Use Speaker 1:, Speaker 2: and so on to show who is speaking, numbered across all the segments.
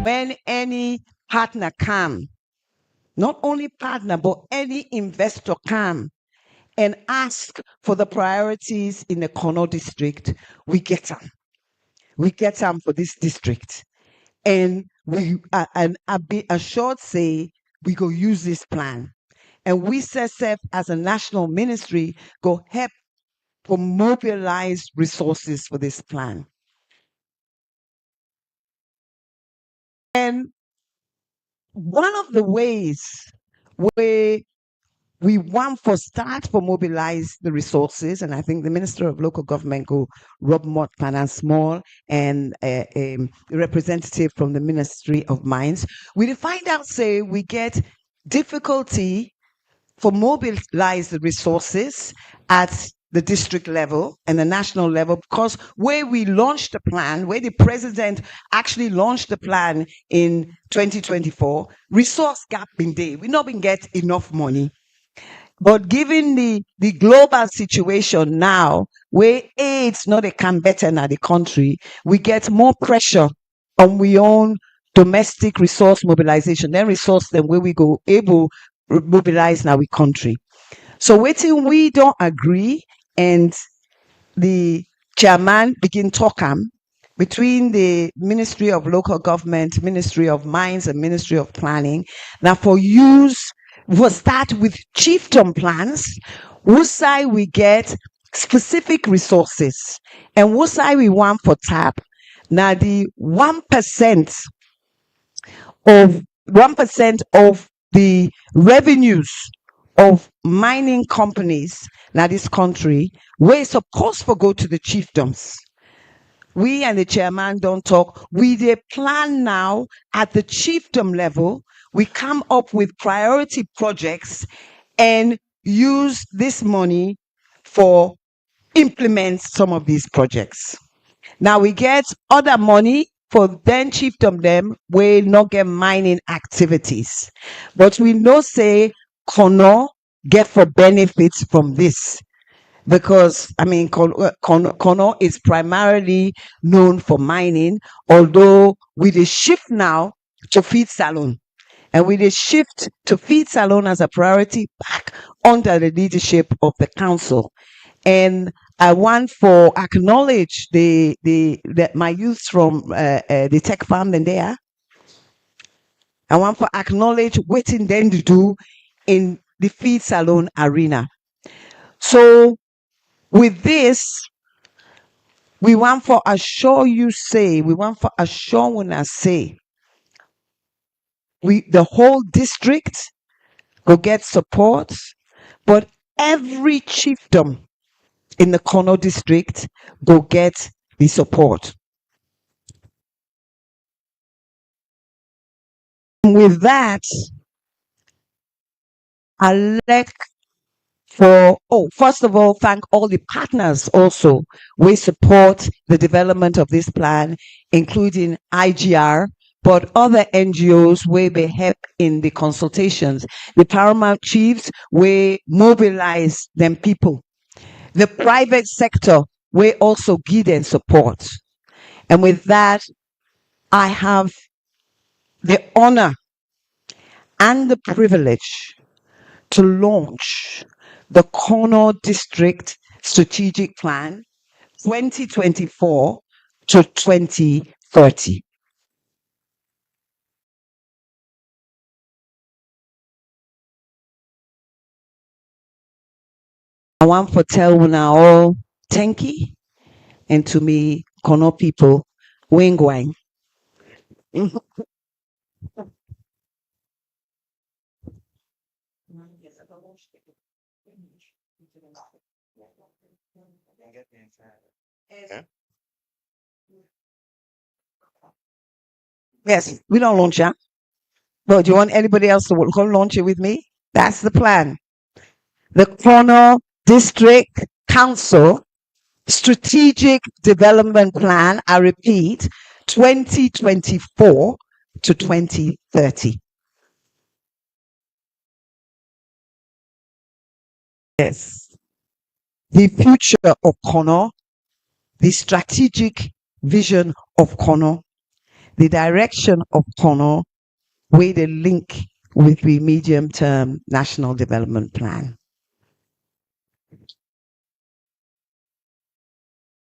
Speaker 1: when any partner come, not only partner, but any investor come and ask for the priorities in the Kono district, we get them. We get them for this district. And and I be assured say, we go use this plan. And we CESF as a national ministry go help to mobilize resources for this plan. And one of the ways where we want for start for mobilize the resources, and I think the Minister of Local Government go Rob Mott and Small and a representative from the Ministry of Mines, we find out say we get difficulty for mobilize the resources at the district level and the national level, because where we launched the plan, where the president actually launched the plan in 2024, resource gap been there. We not been get enough money. But given the global situation now, where AIDS not a can better in the country, we get more pressure on we own domestic resource mobilization, then resource them where we go able mobilize now we country. So waiting we don't agree, and the chairman begin talk between the Ministry of Local Government, Ministry of Mines, and Ministry of Planning. Now for use, we'll start with chiefdom plans. What side we get specific resources, and what side we want for tap. Now the 1% of the revenues of mining companies now this country, we're supposed to go to the chiefdoms. We and the chairman don't talk. We they plan now at the chiefdom level. We come up with priority projects and use this money for implement some of these projects. Now we get other money for then chiefdom them we not get mining activities. But we know say Kono get for benefits from this, because I mean Kono is primarily known for mining, although with a shift now to feed salon. And with a shift to feed salon as a priority back under the leadership of the council. And I want for acknowledge that my youth from the tech farm in there. I want for acknowledge waiting then to do in the feed salon arena. So with this, we want for assure you say, we want for assure when I say, the whole district will get support, but every chiefdom in the Kono district will get the support. And with that, I like for, first of all, thank all the partners also we support the development of this plan, including IGR, but other NGOs where they help in the consultations. The paramount chiefs we mobilize them people. The private sector we also give them support. And with that, I have the honor and the privilege to launch the Kono District Strategic Plan 2024 to 2030. I want to tell you now all thank you, and to me Kono people, wingwang. Yes, we don't launch it. But do you want anybody else to come launch it with me? That's the plan. The Kono District Council Strategic Development Plan, I repeat, 2024 to 2030. Yes. The future of Kono, the strategic vision of Kono, the direction of tunnel with a link with the medium-term national development plan.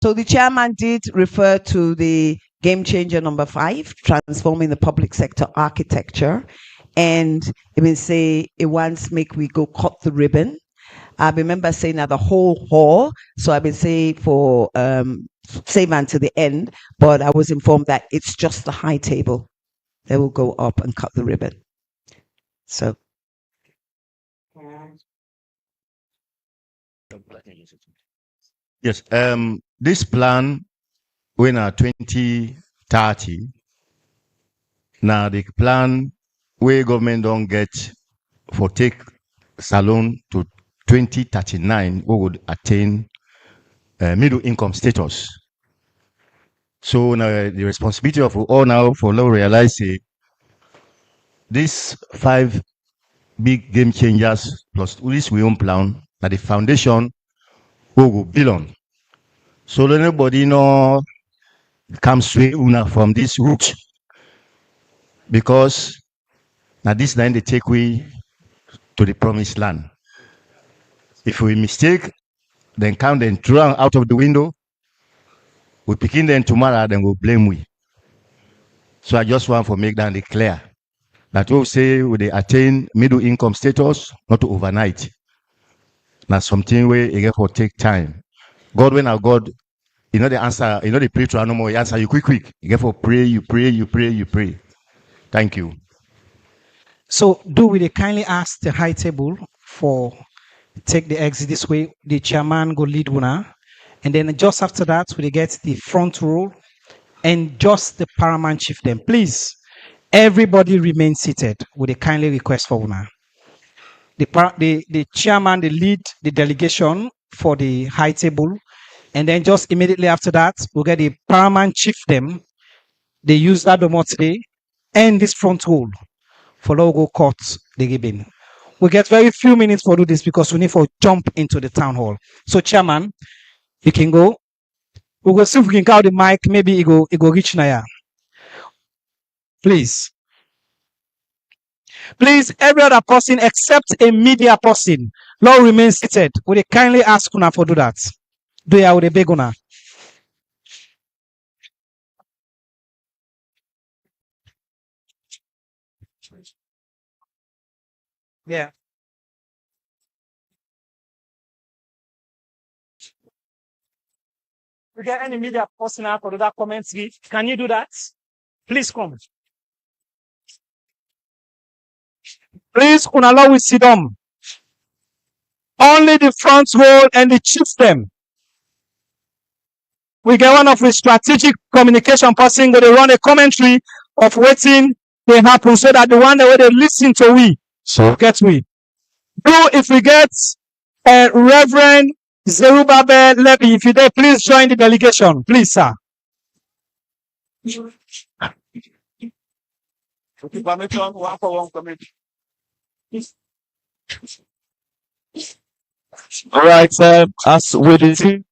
Speaker 1: So the chairman did refer to the game changer number 5, transforming the public sector architecture. And it will say it wants make we go cut the ribbon. I remember saying that the whole hall. So I will say for save until the end, but I was informed that it's just the high table. They will go up and cut the ribbon. So
Speaker 2: yes, this plan when 2030. Now the plan where government don't get for take salon to 2039, we would attain middle income status. So now the responsibility of all now for now realize these 5 big game changers plus this we own plan that the foundation we will build on. So nobody no come sway una from this route because now this line they take we to the promised land. If we mistake, then count and throw out of the window. We begin then tomorrow, then we'll blame we. So I just want to make that clear that we'll say we they attain middle income status, not to overnight. Now something where it for take time. God, when our God, you know the answer, you know the pray to no more, answer you quick. You get for pray, you pray, you pray, you pray. Thank you.
Speaker 3: So do we kindly ask the high table for take the exit this way, the chairman go lead winner, and then just after that we get the front row and just the paramount chief then. Please, everybody remain seated with a kindly request for winner. The chairman, the lead, the delegation for the high table, and then just immediately after that, we'll get the paramount chief them. They use that today and this front row for logo court the given. We get very few minutes for do this because we need to jump into the town hall. So chairman, you can go. We will see if we can count the mic. Maybe it go reach Naya. Please. Please, every other person except a media person, Lord remain seated. Would they kindly ask una for do that? Do ya with a beg una? Yeah. We get any media person out for that comments. Can you do that? Please come. Please, una allow we sit down. Only the front row and the chief them. We get one of the strategic communication person going to run a commentary of waiting they happen so that the one that they listen to we so get we. Do if we get Reverend Zerubbabel Levy, if you there, please join the delegation, please, sir. All right, as we did.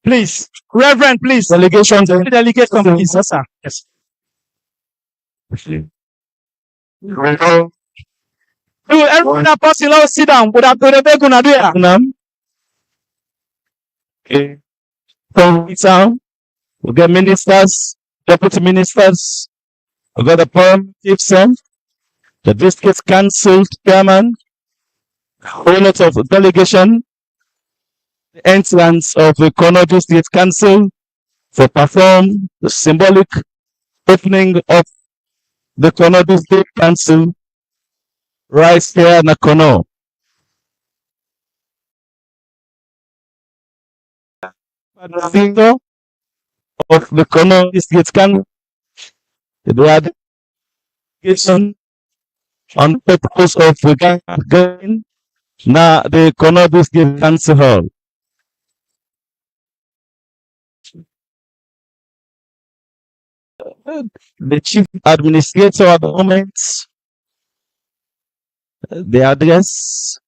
Speaker 3: Please, Reverend, please. Delegation, please, yes, sir. Yes. Everyone that person now sit down, but I'm going to gonna do it. Okay. From we get ministers, deputy ministers, we got the parliamentary son, the district council chairman, whole lot of delegation, the entrance of the Kono District Council to perform the symbolic opening of the Kono District Council right here in Kono. The finger of the Kono District Council, the delegation on purpose of the now the Kono District Council Hall. The chief administrator at the moment, the address.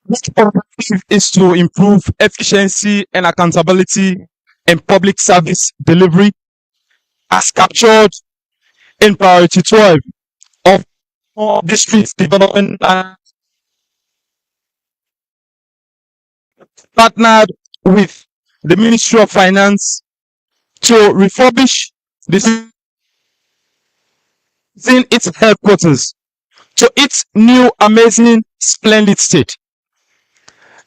Speaker 4: This objective is to improve efficiency and accountability in public service delivery as captured in priority 12 of district development plan, partnered with the Ministry of Finance to refurbish this in its headquarters to its new amazing splendid state.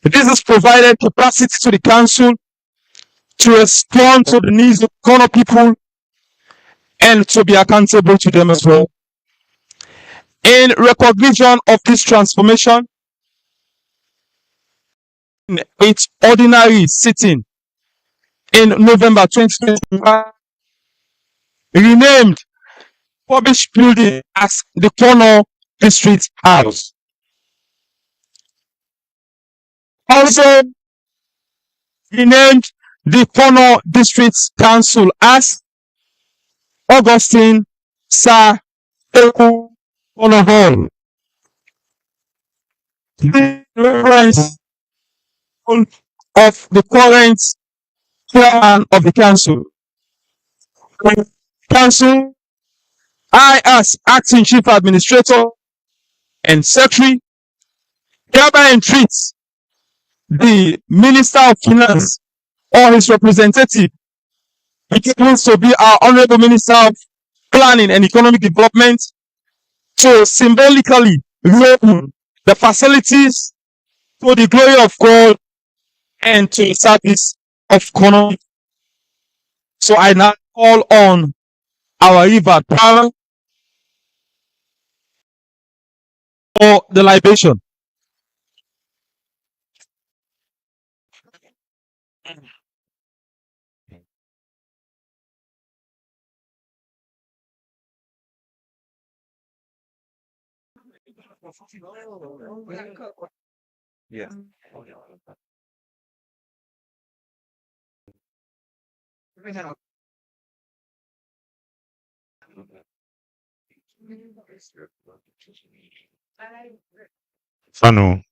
Speaker 4: This has provided capacity to the council to respond to the needs of Kono people and to be accountable to them as well. In recognition of this transformation, in its ordinary sitting in November 2021, renamed published building as the Kono District House. Also renamed the Kono District Council as Augustine Sa Eku Kono Hall. The reference of the current chairman of the council. Council, I, as acting chief administrator and secretary, hereby entreat the Minister of Finance or his representative, which happens to be our Honorable Minister of Planning and Economic Development, to symbolically reopen the facilities to the glory of God and to the service of Kono. So I now call on our river power for the libation.
Speaker 5: Yeah.
Speaker 6: Fano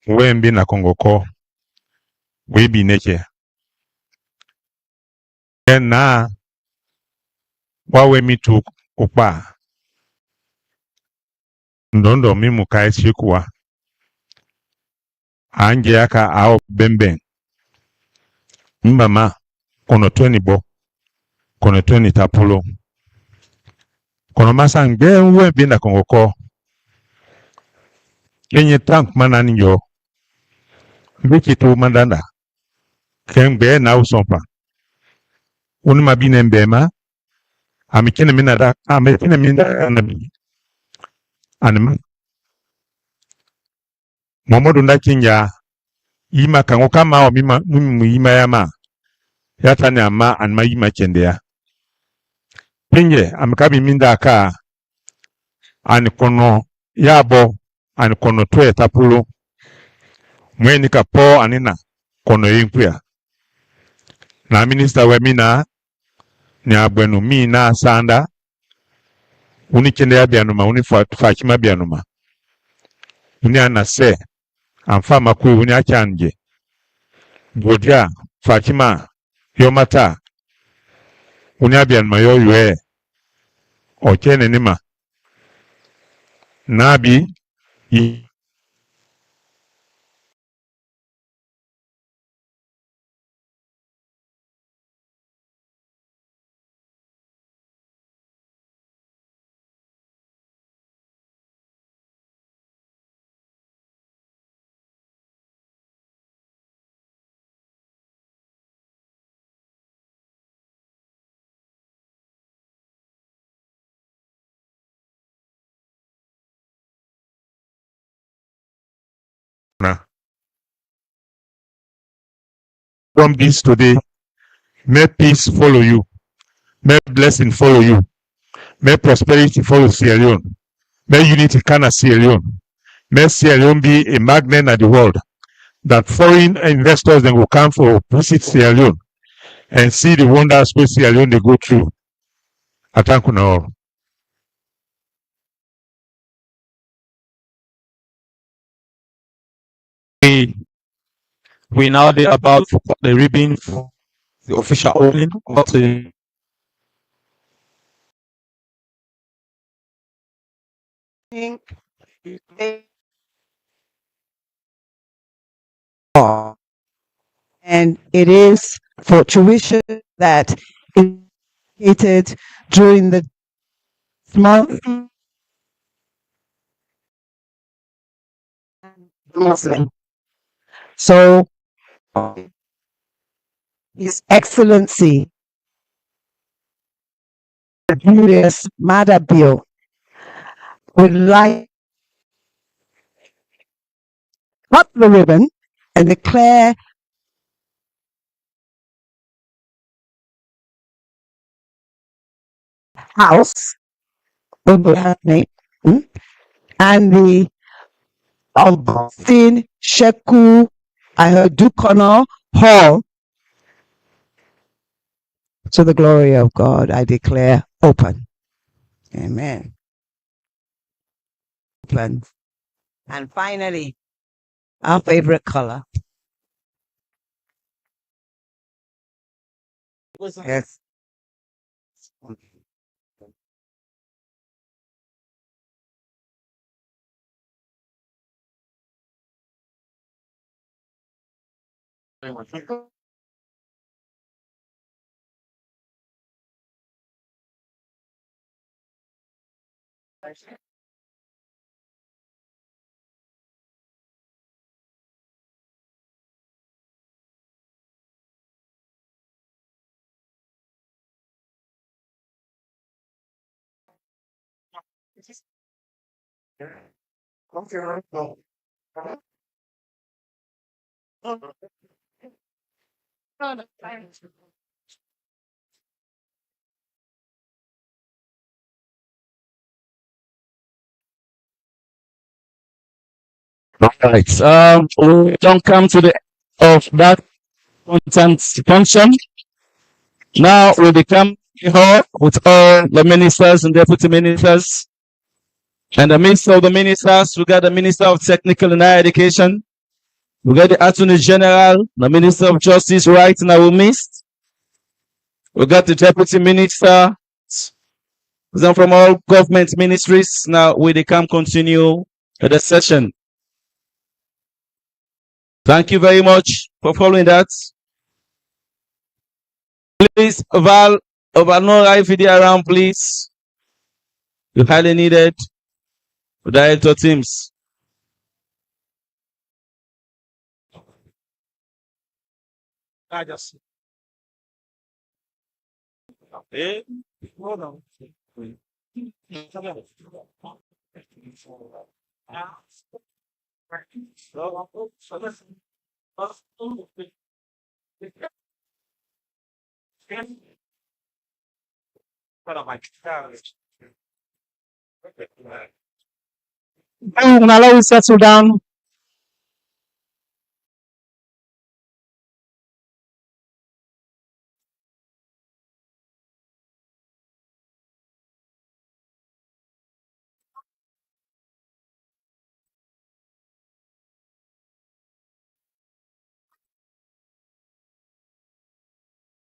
Speaker 6: wembi na kongoko webi neke na wawe mitu ukpa ndondo mimu kai chikuwa anje aka ao bemben mbama kono 20 bo kono 20 tapulo kono masangbe wembi na kongoko kenye tank manani yo mbiki tu mandanda kengbe na usompa uni mabine mbema amikene minada amikene minada anabi anima momodu ndakinya yima kango kama o mima yima yama yatani ama anima yima kendea pinje amkabi minda ka anikono yabo anikono twe tapulo mweni kapo anina kono yinkuya na minister wemina ni abwenu mina sanda uni kende ya bianuma uni fakima bianuma uni anase amfama kui uni achanje bodja fakima yomata uni abianuma yoywe okene nima nabi from this today, may peace follow you, may blessing follow you, may prosperity follow Sierra Leone, may unity can Sierra Leone, may Sierra Leone be a magnet at the world, that foreign investors then will come for visit Sierra Leone and see the wonders where Sierra Leone they go through. I thank you now.
Speaker 4: We now about the ribbon for the official opening of the
Speaker 1: and it is for tuition that is allocated during the month. So, His Excellency Julius Maada Bio would like to cut the ribbon and declare house name, and the Augustine Sheku Dukono Hall to the glory of God. I declare open. Amen. Open. And finally, our favorite color. Yes.
Speaker 4: right. We don't come to the of that content function. Now we become here with all the ministers and deputy ministers. And the minister of the ministers, we got the Minister of Technical and Higher Education. We got the Attorney General, the Minister of Justice right in our midst. We got the Deputy Minister, then from all government ministries. Now we can continue the session. Thank you very much for following that. Please, Val, no live video around, please. You highly needed. Director teams. I just. Hold on.
Speaker 3: Now we settle down.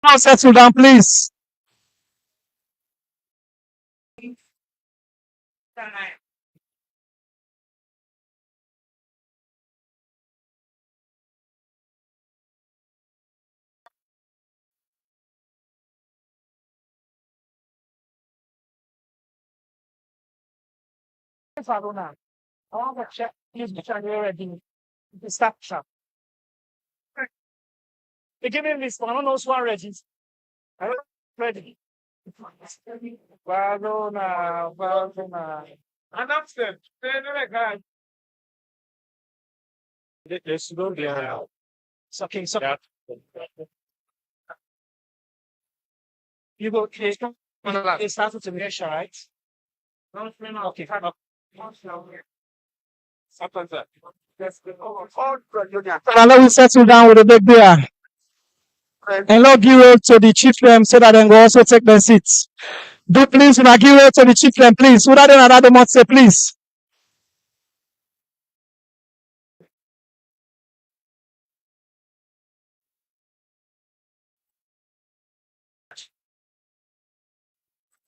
Speaker 3: Now settle down, please. I want to check. Use the channel already. The start shop. They give me this one. I don't know one ready. I don't ready. Barcelona. Announce them. Let's go there. It's okay. It's okay. You go. They start with the right? Okay. And let we settle down with the big beer. And Lord give way to the chieftain so that they will also take their seats. Do please, when I give way to the chieftain, please. So that they another must say, please.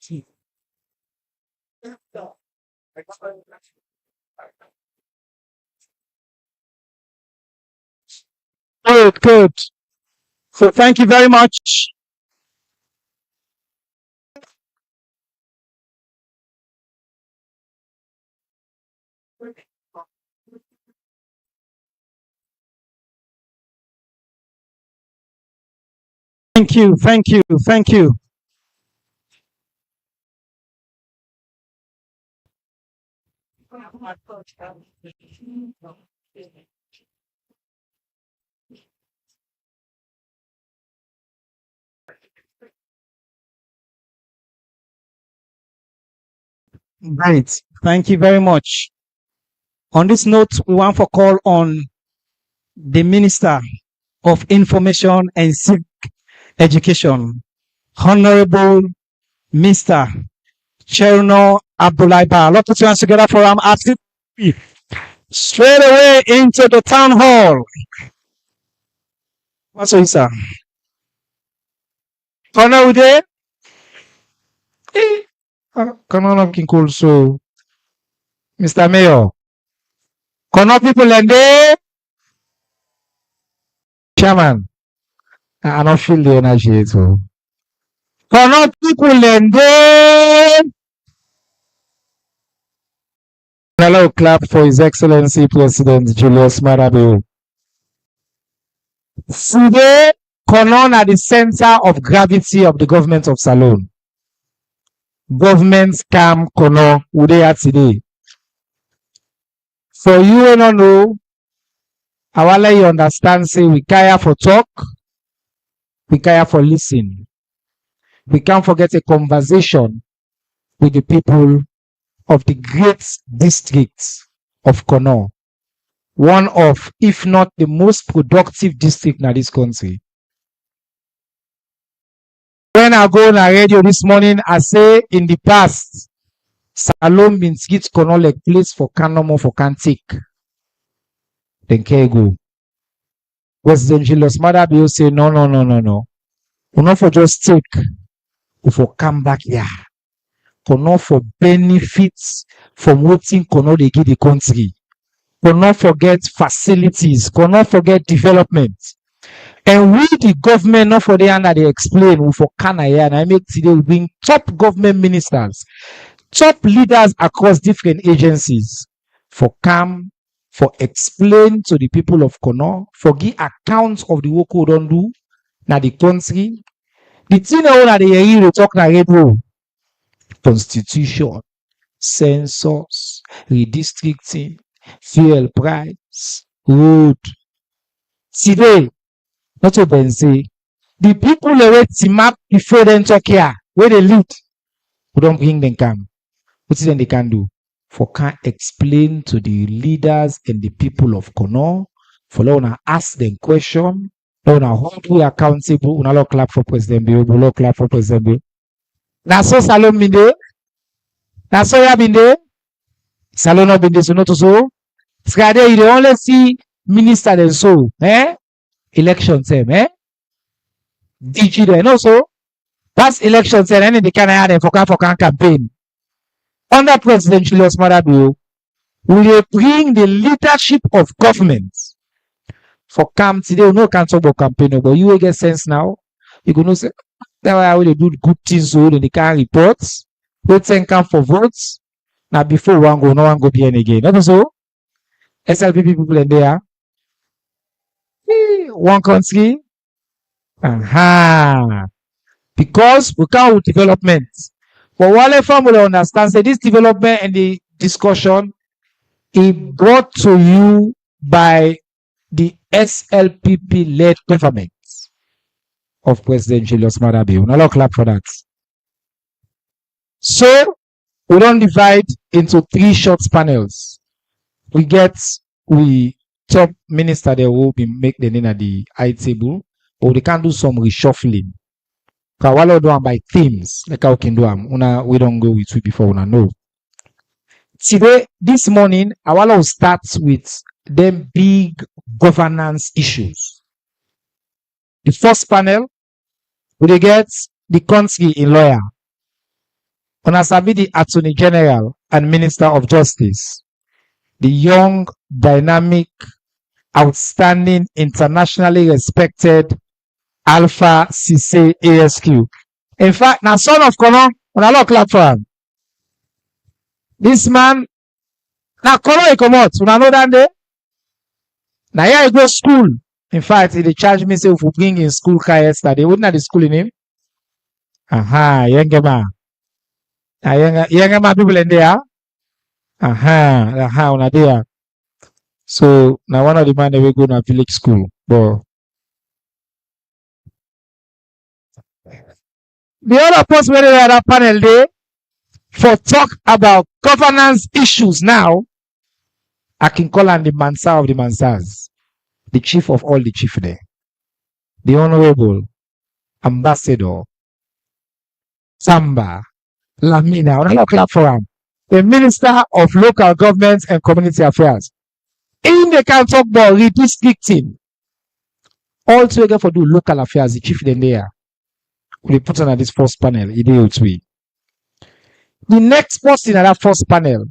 Speaker 4: Good, good. So thank you very much. Thank you, thank you, thank you. Great. Thank you very much. On this note, we want to call on the Minister of Information and Civic Education, Honorable Mr. Cherno Abdullahi Ba. Let's put your hands together for him. Straight away into the town hall. What's it, sir? Corner with it? Come on, King Cool. So, Mr. Mayor, corner people and there, Chairman. I don't feel the energy too. Corner people and there. Hello, clap for His Excellency President Julius Marabiu. Today, Konon at the center of gravity of the government of Salone. Government scam Konon, who they are today. For you who don't know, I want let you understand, say we care for talk, we care for listen. We can't forget a conversation with the people of the great district of Konon. One of, if not the most productive district in this country. When I go on the radio this morning, I say in the past, Salome means get Konon like place for Kanomo for can take. Then can go. President Julius Madabiu say no. We not for just take, we for come back here. Konon for benefits from waiting Konon they give the country. Konon forget facilities, Konon forget development. And we, the government, not for the hand that they explain, we for Canada, and I make today we bring top government ministers, top leaders across different agencies for come, for explain to the people of Konon, for give accounts of the work we don't do, na the country. The thing that they hear you talk na radio, constitution, census, redistricting, fuel price, road. Today, not to say the people they wait to map before them talk here, where they lead, we don't bring them come. What is then they can do? For can explain to the leaders and the people of Konon, for now ask them question, now hold we accountable, now clap for President Bill, we clap for President Bill. Now so Salome been now so ya been there, Salome not been there, so not so. Skade, you only see minister and so, election time, DG then also. That's election time, and they can have them for campaign. Under President Julius Madabiu, will bring the leadership of government for camp today. We no can't talk about campaign, but you will get sense now. You gonna say that way I will do good things so they can report. They send camp for votes. Now before one go, no one go behind again. Not so. SLP people in there. One country. Because we can't development. But Wale Farm will understand say this development and the discussion is brought to you by the SLPP-led government of President Julius Madabiu. Now, clap for that. So, we don't divide into 3 short panels. We top minister there will be make the name at the high table, but we can do some reshuffling. Kawalo do by themes, like how can do we don't go with it before we know. Today, this morning, I want to start with them big governance issues. The first panel, we get the country in lawyer.
Speaker 5: Una sabi the Attorney General and Minister of Justice, the young, dynamic, outstanding, internationally respected Alpha Cisse ASQ. In fact, now son of Kono, una lot clap for him. This man, now Kono he come out, una know that day. Now here I go school. In fact, they charge me say if we bring in school car yesterday, wouldn't have the school in him? Aha, Yengema. Yengema people in there. Aha, una there. So now one of the man they will go to village school. But the other post where they had a panel there for talk about governance issues now, I can call on the Mansa of the Mansas, the chief of all the chief there, the Honorable Ambassador Samba Lamina, on a clap for him, the Minister of Local Government and Community Affairs. In the can talk about redistricting, all together for do local affairs, the chief then there. We put on this first panel, the next person in that first panel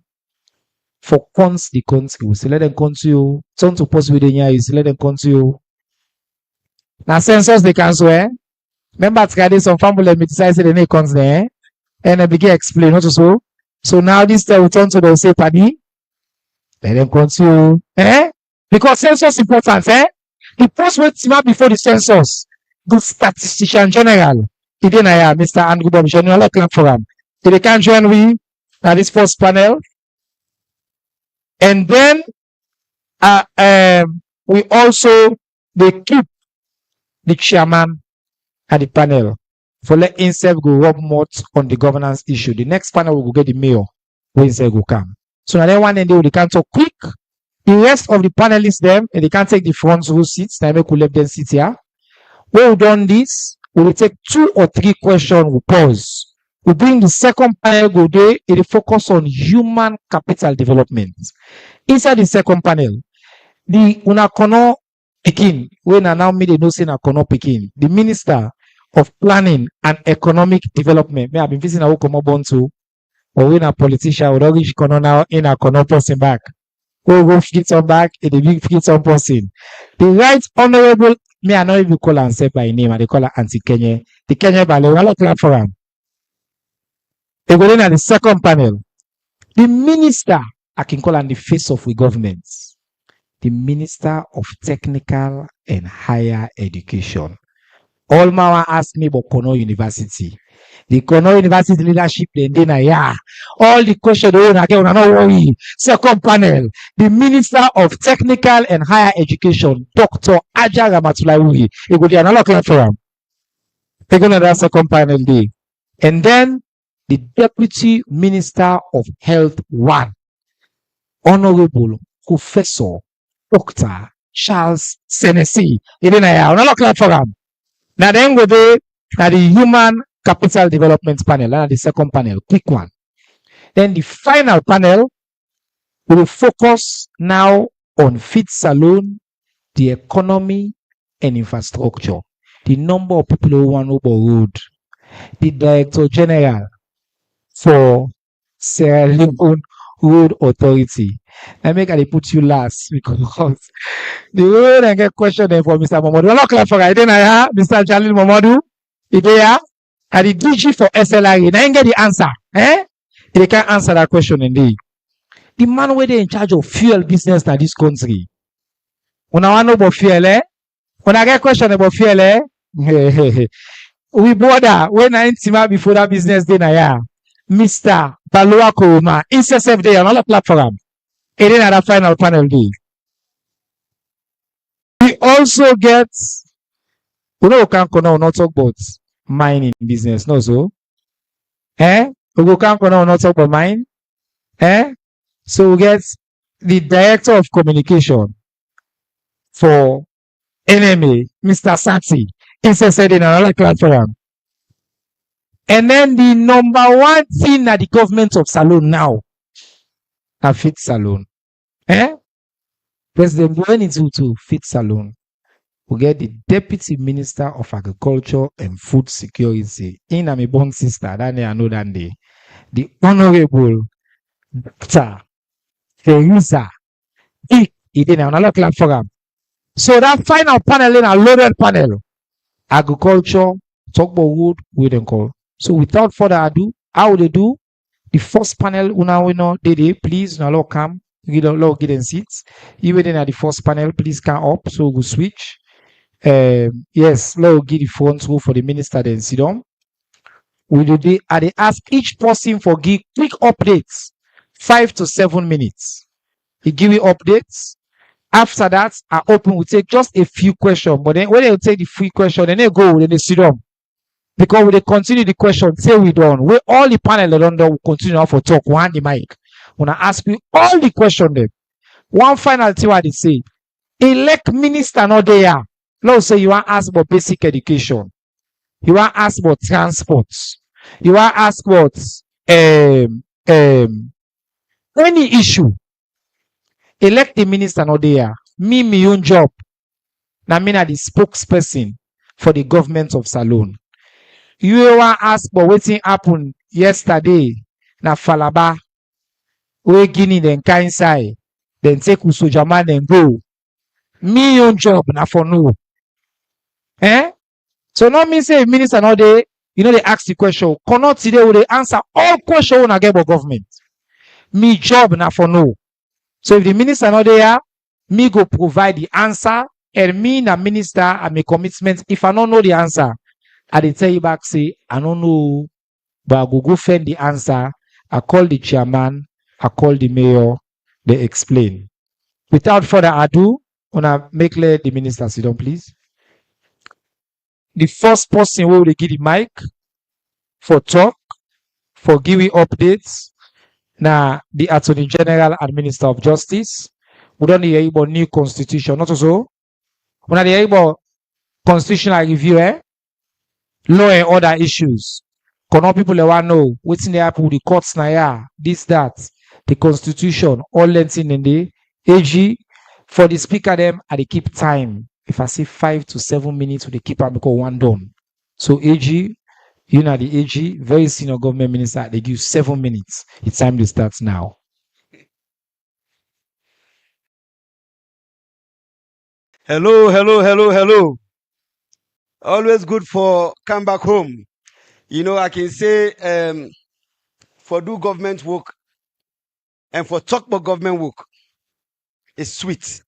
Speaker 5: for cons the country, we say let them come to you, turn to post with the you say let them come to you. Now census they can swear. Remember to some family me decide say the name comes there, and I begin explain what to so. So now this time we turn to the say paddy, let them come to you. Because census important, the post wait before the census, the statistician general. He didn't Mr. Andrew Bob General clap for him. They can join we at this first panel. And then we also they keep the chairman at the panel for let himself go rub mouth on the governance issue. The next panel will get the mayor when himself go come. So now that one end they can talk quick. The rest of the panelists them and they can take the front row seats. Now we could let them sit here. When we done this, we will take 2 or 3 questions. We pause. We bring the second panel go there. It will focus on human capital development. Inside the second panel, the Unakono Pekin, when I now made a notion Unakono Pekin, the Minister of Planning and Economic Development. May have been visiting a Ukomo Bontu, or when a politician would always Kono now in a Kono person back. Go get some back, and the big get some person. The Right Honorable, me I not even call her and by name, and they call her Auntie Kenya. The Kenya Bale, well, clap for him. They go in at the second panel. The minister, I can call on the face of the government. The Minister of Technical and Higher Education. All my ask me about Kono University. The Kono University leadership, then all the questions again, not worry. Second panel, the Minister of Technical and Higher Education, Dr. Aja Ramatulawi. It will be another clap for him. They're going to that second panel day. And then the Deputy Minister of Health 1, Honorable Professor Dr. Charles Senesi. Another clap for him. Now then we do the Human Capital Development panel, the second panel, quick one. Then the final panel will focus now on feed saloon, the economy and infrastructure, the number of people who want over road, the Director General for Sierra Leone Road Authority. I make I put you last because the road and get question then for Mr. Momodu. I'm not clap for it. Then I have Mr. Jalil Momodu. Idea and the DG for SLRA. Now you get the answer. They can't answer that question indeed. The man where they in charge of fuel business in this country. When I want to know about fuel, when I get question about fuel, we bother when I intimate before that business day na Mr. Baloa Koroma, INSESF day on all the platform. And then at the final panel day. We also get, we can't not talk about mining business, no so. We can't not talk about mine. So we get the Director of Communication for NMA, Mr. Sati, INSESF day on all the platform. And then the number one thing that the government of Salone now, a fit Salone. President Buhari to fit Salone. We get the Deputy Minister of Agriculture and Food Security. In my born sister, that day I know that day. the Honorable Dr. Teresa Idena. Another clap for them. So that final panel in a loaded panel. Agriculture, talk about wood, we don't call. So without further ado, how would they do? The first panel, una we know, they please, now look come, get in seats. You waiting at the first panel, please come up, so we'll switch. Yes, let give the front row for the minister, then sit down. We do they ask each person for give quick updates, 5 to 7 minutes. He give you updates. After that, I open, we take just a few questions, but then when they take the few questions, then they go, then they sit down. Because we they continue the question till we done. We all the panel don't will continue now for talk. One the mic. When I ask you all the question then. One final thing what they say. Elect minister not there. Let's say you want to ask about basic education. You want to ask about transport. You want to ask about any issue. Elect the minister not there. Me own job. Now me na the spokesperson for the government of Salone. You want to ask about what happened yesterday na Falaba. We Guinea then Kainsai. Then take Usojaman and go. Me own job na for no. So not me say minister not there. You know they ask the question. Cannot today will they answer all questions when I get about government. Me job na for no. So if the minister not there, me go provide the answer. And me na minister I make commitment. If I don't know the answer, I dey tell you back say I don't know, but I go find the answer. I call the chairman, I call the mayor, they explain. Without further ado, wanna make let the minister sit down, please. The first person who will give the mic for talk, for giving updates. Now the Attorney General and Minister of Justice. We don't hear about new constitution, not so. We don't hear about constitutional review, law and other issues. Cannot people want to know what's in the happen with the courts now, this, that, the constitution, all lengthen in the AG. For the speaker, them, and they keep time. If I say 5 to 7 minutes, they keep up because one done. So AG, you know the AG, very senior government minister, they give 7 minutes. It's time to start now.
Speaker 7: Hello. Always good for come back home. You know, I can say for do government work and for talk about government work, it's sweet.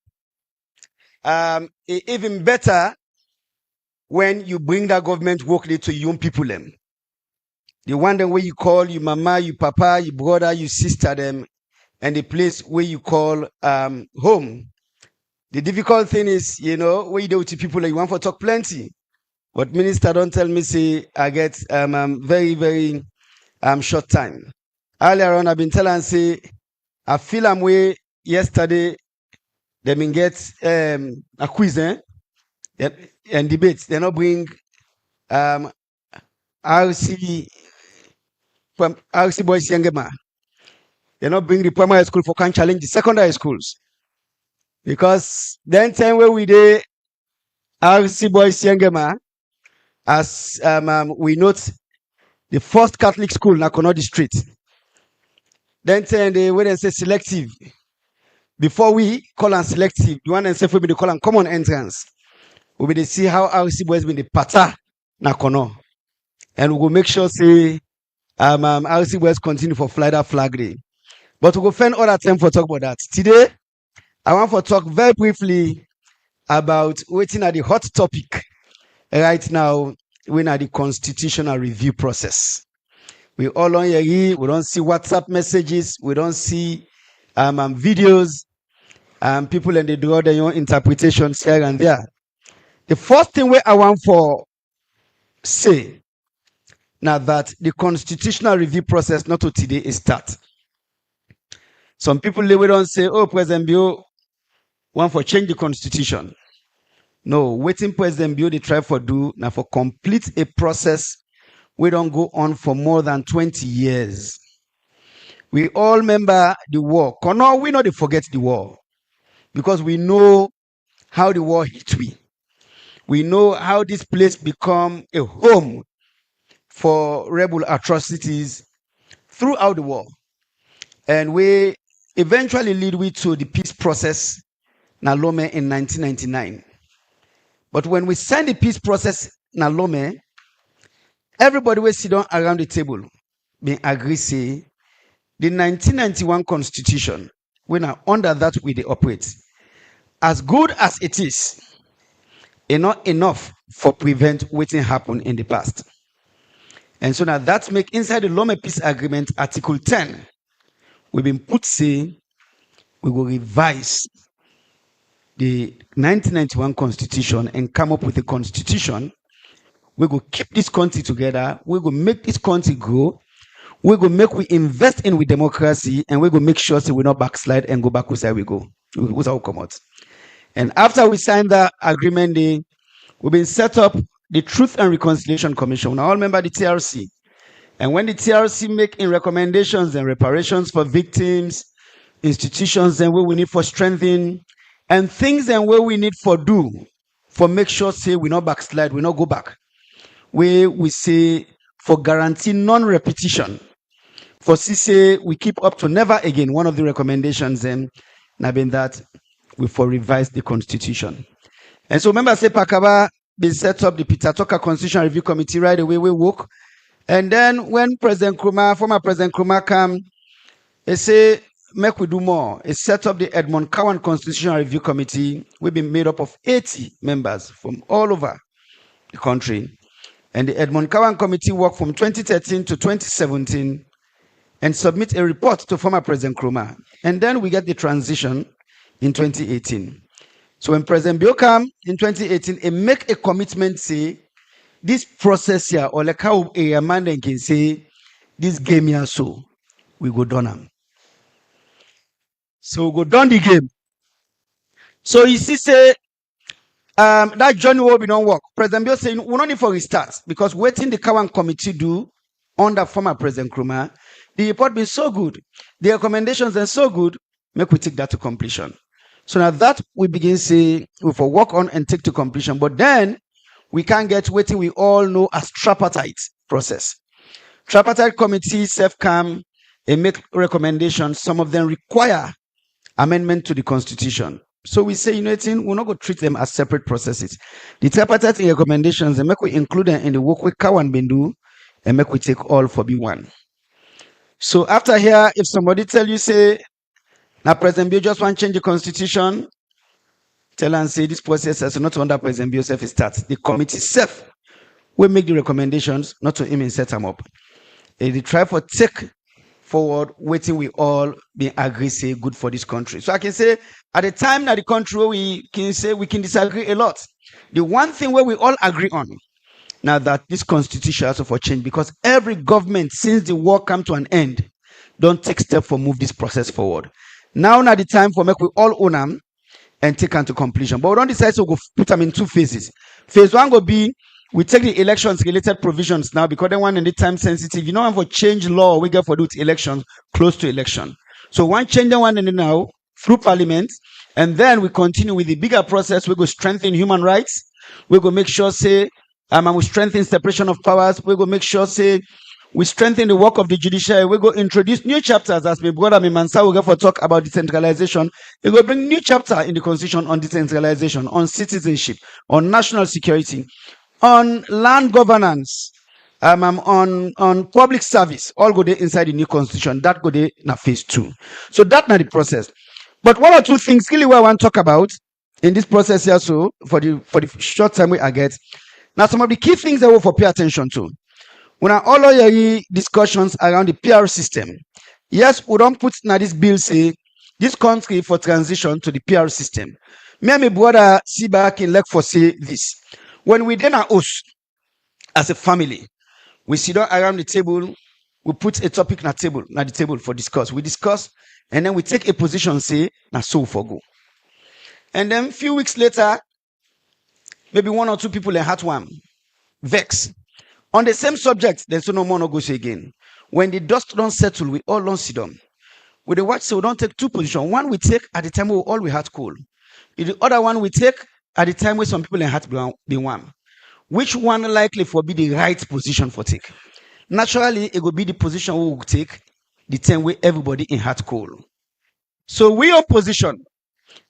Speaker 7: Even better when you bring that government work to young people them. The one that where you call your mama, your papa, your brother, your sister them, and the place where you call home. The difficult thing is, you know, when you do to people like you want for talk plenty. But minister don't tell me say I get very short time. Earlier on I've been telling say I feel I'm way yesterday they been get a quiz and debates. They not bring RC boys younger man. They not bring the primary school for can challenge the secondary schools. Because then time where we did RC boys younger man, as we note the first Catholic school in Nakono district. Then they when they say selective. Before we call on selective, the one and say we be call on common entrance. We will see how RC boys been the pata Nakono. And we will make sure say RC boys continue for fly that flag day. But we will find other time for talk about that. Today, I want to talk very briefly about waiting at the hot topic right now. We're at the constitutional review process. We all on here, we don't see WhatsApp messages, we don't see videos, people and they draw their own interpretations here and there. The first thing I want for say now that the constitutional review process not to today is start. Some people we don't say, oh, President Bio want for change the constitution. No, waiting President Bio they try for do now for complete a process. We don't go on for more than 20 years. We all remember the war. No, we not forget the war. Because we know how the war hit we. We know how this place become a home for rebel atrocities throughout the war. And we eventually lead we to the peace process na Lome in 1999. But when we signed the peace process na Lome, everybody will sit down around the table, being agree say the 1991 constitution, when under that we they operate, as good as it is not enough for prevent what happened in the past. And so now that make inside the Lome Peace Agreement, Article 10, we've been put say we will revise the 1991 constitution and come up with a constitution. We will keep this country together. We will make this country grow. We will make we invest in with democracy, and we will make sure so we not backslide and go back where we go. Who's our come out. And after we signed that agreement, we've been set up the Truth and Reconciliation Commission. We all remember the TRC. And when the TRC making recommendations and reparations for victims, institutions and where we need for strengthening, and things and where we need for do, for make sure say we not backslide, we not go back. We say for guarantee non-repetition. For say we keep up to never again. One of the recommendations then been that we for revise the constitution. And so remember say Pakaba been set up the Peter Tucker Constitution Review Committee right away we work. And then when former President Nkrumah come, they say make we do more. It set up the Edmund Cowan Constitutional Review Committee. We've been made up of 80 members from all over the country. And the Edmund Cowan Committee worked from 2013 to 2017 and submit a report to former President Nkrumah. And then we get the transition in 2018. So when President Bio come in 2018, he make a commitment, say, this process here, or like how a man can say, this game here, so we go down them. So we go down the game. So you see, say, that journey will be don't work. President Bio saying, we don't need for restart, because waiting the Cowan Committee do under former President Nkrumah, the report been so good, the recommendations are so good, make we take that to completion. So now that we begin say we for work on and take to completion, but then we can't get waiting we all know as tripartite process. Tripartite committee self-come and make recommendations. Some of them require amendment to the constitution. So we say, we're not going to treat them as separate processes. The tripartite recommendations, and make we include them in the work we Cowan been do, and make we take all for B1. So after here, if somebody tell you, say, now President Bio just want to change the constitution, tell and say this process is not under President Bio self start. The committee self will make the recommendations, not to him and set them up. And they try for take forward, waiting we all be agree, say good for this country. So I can say at the time that the country where we can say we can disagree a lot. The one thing where we all agree on, now that this constitution also for change, because every government since the war come to an end, don't take step for move this process forward. Now the time for make we all own them and take them to completion. But we don't decide to go put them in two phases. Phase one will be we take the elections related provisions now because they want any time sensitive. You know, have for change law we get for do elections close to election. So one change the one now through parliament, and then we continue with the bigger process. We go strengthen human rights. We go make sure say we strengthen separation of powers. We go make sure say we strengthen the work of the judiciary. We go introduce new chapters as my brother Mansa will go for talk about decentralization. We go bring new chapter in the constitution on decentralization, on citizenship, on national security, on land governance, on public service. All go there inside the new constitution. That go there in phase 2. So that's not the process. But one or two things really what I want to talk about in this process here. So for the short time we get now, some of the key things I will for pay attention to. When all of your discussions around the PR system, yes, we don't put now this bill say this country for transition to the PR system. Me and my brother see back in like for say this. When we then are us as a family, we sit down around the table, we put a topic on the table for discuss. We discuss and then we take a position, say, now so for go. And then a few weeks later, maybe one or two people in heartworm, vex. On the same subject, there's no more no go again. When the dust don't settle, we all don't sit down. With the watch, so we don't take two positions. One we take at the time we all we had cool. The other one we take at the time where some people in heart be one. Which one likely for be the right position for take? Naturally, it will be the position we will take the time where everybody in heart cold. So we opposition.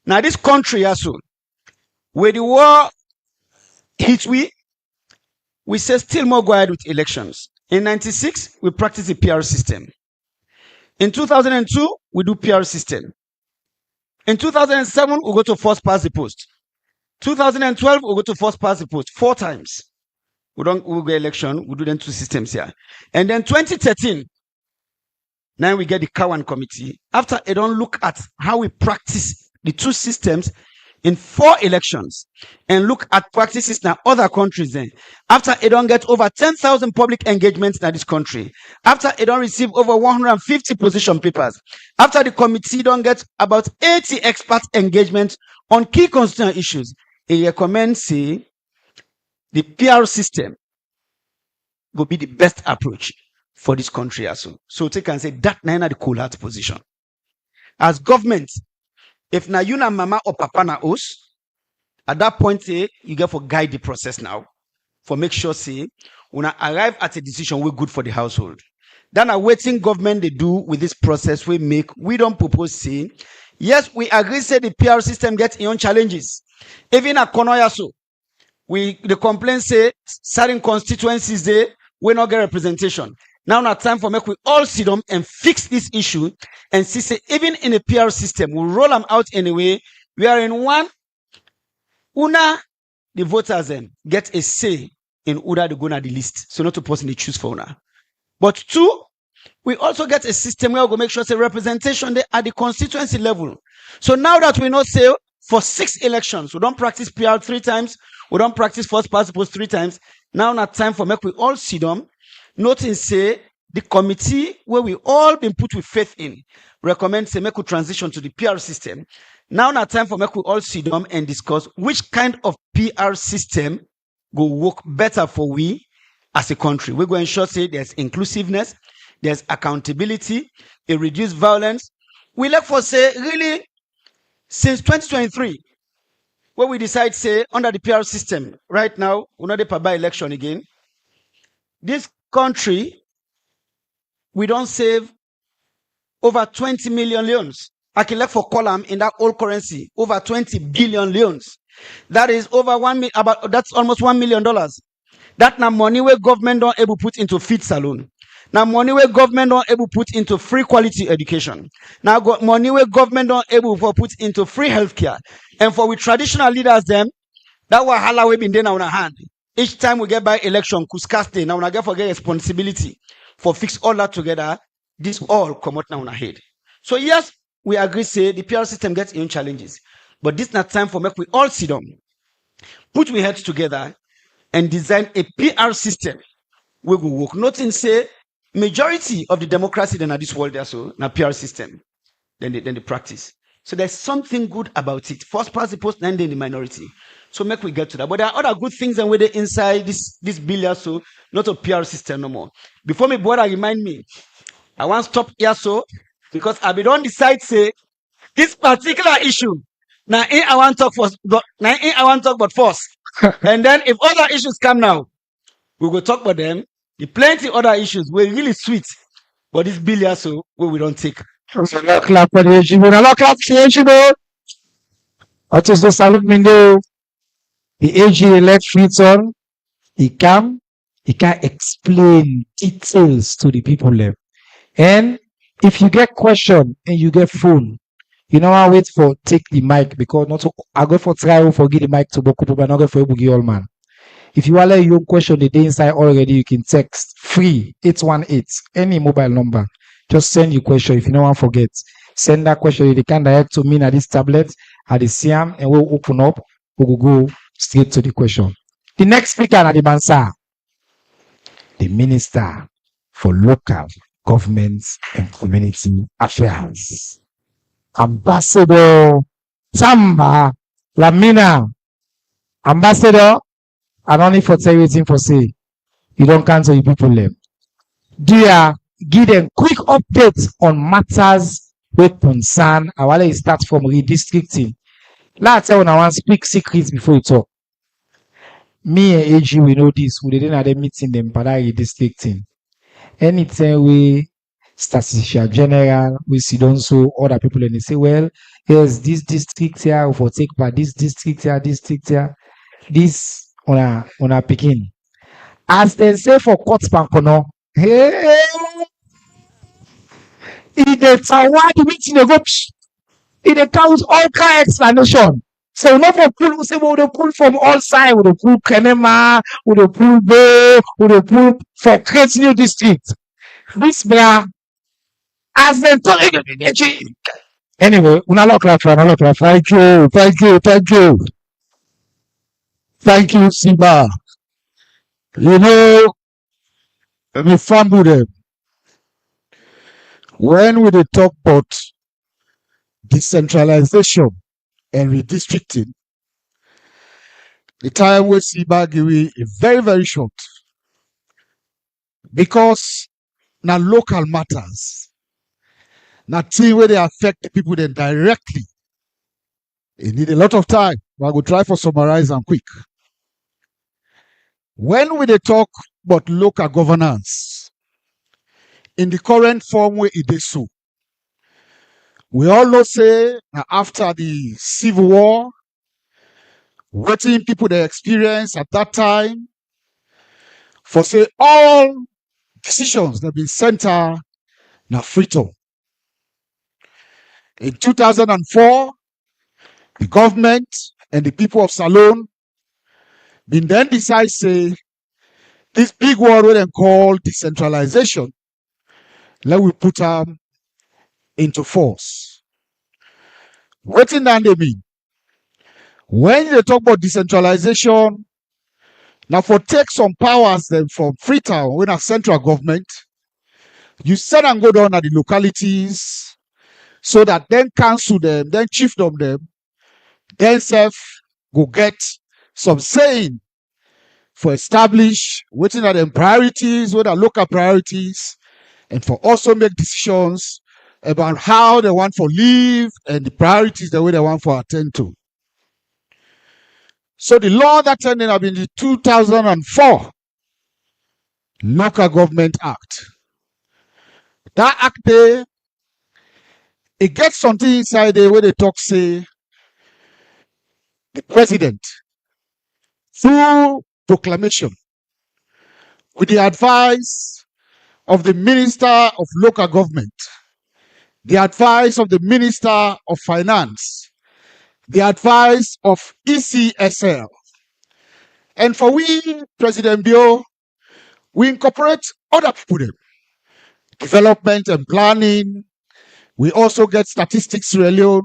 Speaker 7: Now this country also, where the war hits we say still more go ahead with elections. In 96, we practice the PR system. In 2002, we do PR system. In 2007, we go to first past the post. 2012, we go to first past the post 4 times. We go election, we do them 2 systems here. And then 2013, now we get the Cowan committee. After they don't look at how we practice the 2 systems in 4 elections and look at practices in other countries then. After they don't get over 10,000 public engagements in this country. After they don't receive over 150 position papers. After the committee don't get about 80 expert engagements on key constitutional issues. They recommend say the PR system will be the best approach for this country also. So they can say that na the cool heart position. As government, if na you na mama or papa na us, at that point say you get for guide the process now, for make sure say when I arrive at a decision we're good for the household. Then a waiting government they do with this process we don't propose say yes we agree say the PR system gets its own challenges. Even at Konoya so the complaint say certain constituencies there we not get representation. Now not time for make we all sit down and fix this issue and see say even in a PR system we roll them out anyway. We are in one. Una the voters then get a say in order to go na the list. So not to person they choose for una. But 2, we also get a system where we go make sure say representation there at the constituency level. So now that we know say for 6 elections, we don't practice PR 3 times, we don't practice first past the post 3 times. Now not time for make we all sit down. Noting say the committee where we all been put with faith in recommend say make we transition to the PR system. Now not time for make we all sit down and discuss which kind of PR system go work better for we as a country. We're going to ensure say there's inclusiveness, there's accountability, a reduced violence. We look for say really since 2023, where we decide say under the PR system right now, we're not a by election again. This country, we don't save over 20 million leons. I can look for column in that old currency, over 20 billion leons. That is over that's almost $1 million. That now money where government don't able put into feed salon. Now money where government don't able put into free quality education. Now money where government don't able for put into free healthcare. And for we traditional leaders them, that wahala we been there on our hand. Each time we get by election, Kuskaste, now we get forget responsibility for fix all that together. This all come out now on our head. So yes, we agree say the PR system gets its own challenges. But this not time for make we all sit down, put we heads together and design a PR system we will work. Nothing say majority of the democracy in this world also na PR system. Then the practice. So there's something good about it. First past the post, and then the minority. So make we get to that. But there are other good things and where they inside this bill also, not a PR system no more. Before me brother remind me, I want to stop here so because I don't decide say this particular issue. Now I want to talk first, but now I want to talk about first. And then if other issues come now, we will talk about them. The plenty other issues were really sweet. But this bill here so where we don't take.
Speaker 5: So not clap for the HGB. Not clap for the HGB. What is the salute window? The AG elect Freeton. He can explain details to the people left. And if you get question and you get phone, you know I wait for take the mic because not to, I go for try for give the mic to Boku but not go for Bugi all man. If you want your question the day inside already, you can text free 818 any mobile number. Just send your question. If you don't want to forget, send that question. They can direct to me at this tablet at the CM and we'll open up. We'll go straight to the question. The next speaker at the Bansa, the Minister for Local Governments and Community Affairs, Ambassador Tamba Lamina. Ambassador, I don't need for tell you anything for say. You don't cancel your people them. Dear, give them quick updates on matters with concern. I want to start from redistricting. Let's tell you I want to speak secrets before you talk. Me and AG, we know this. We didn't have a meeting them, but I redistricting. Anytime we statistician general, we see also other people and they say, well, here's this district here, for take by this district here, this on a picking. As they say for court pankono, hey, in the Tawad meeting, they go, it accounts all kind of explanation. So not for pull, say, well, they pull from all sides, we pull Kenema, we pull Bo, we pull for create new district. This bra, as they talk, anyway, thank you, thank you, Siba. You know, let me fumble them. When we talk about decentralization and redistricting, the time we see back is very, very short. Because now local matters, now thing where they affect the people then directly. It need a lot of time, but I will try for summarize and quick. When we talk about local governance, in the current form where it is so, we all know say after the Civil War, what people they experience at that time, for say all decisions that have been centered now Freetown. In 2004, the government and the people of Salone been then decide say this big word we then call decentralization, let we put them into force. What in that they mean? When they talk about decentralization, now for take some powers then from Freetown, when a central government, you send and go down at the localities so that then council them, then chiefdom them, then self go get some saying for establish waiting at them priorities, what are local priorities, and for also make decisions about how they want for live and the priorities the way they want for attend to. So the law that ended up in the 2004 Local Government Act. That act there, it gets something inside there where they talk say the president through proclamation with the advice of the Minister of Local Government, the advice of the Minister of Finance, the advice of ECSL. And for we, President Bio, we incorporate other people there. Development and planning. We also get statistics really.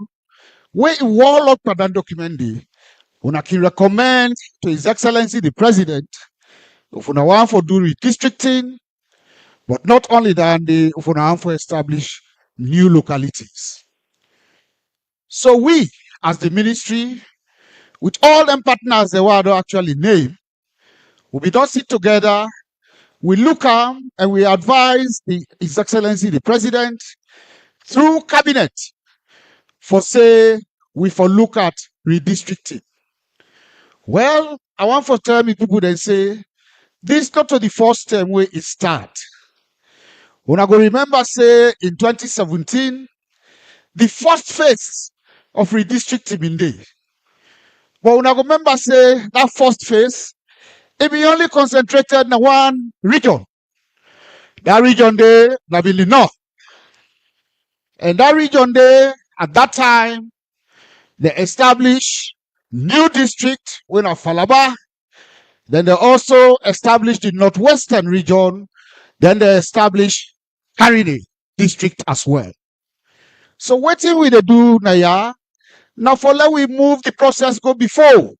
Speaker 5: We wall up that document there. We can recommend to His Excellency the President if we want for do redistricting, but not only that, if we want for establish new localities. So we, as the ministry, with all them partners the world actually name, we don't sit together, we look at and we advise His Excellency the President through cabinet for say we for look at redistricting. Well, I want for tell me people they say this not to the first term where it start. When I go remember say in 2017, the first phase of redistricting in day. But when I go remember say that first phase, it be only concentrated in one region. That region there, that in the north. And that region there, at that time, they established new district when of Falaba. Then they also established the northwestern region. Then they established Harine district as well. So what thing we they do now? Now for let we move the process go before.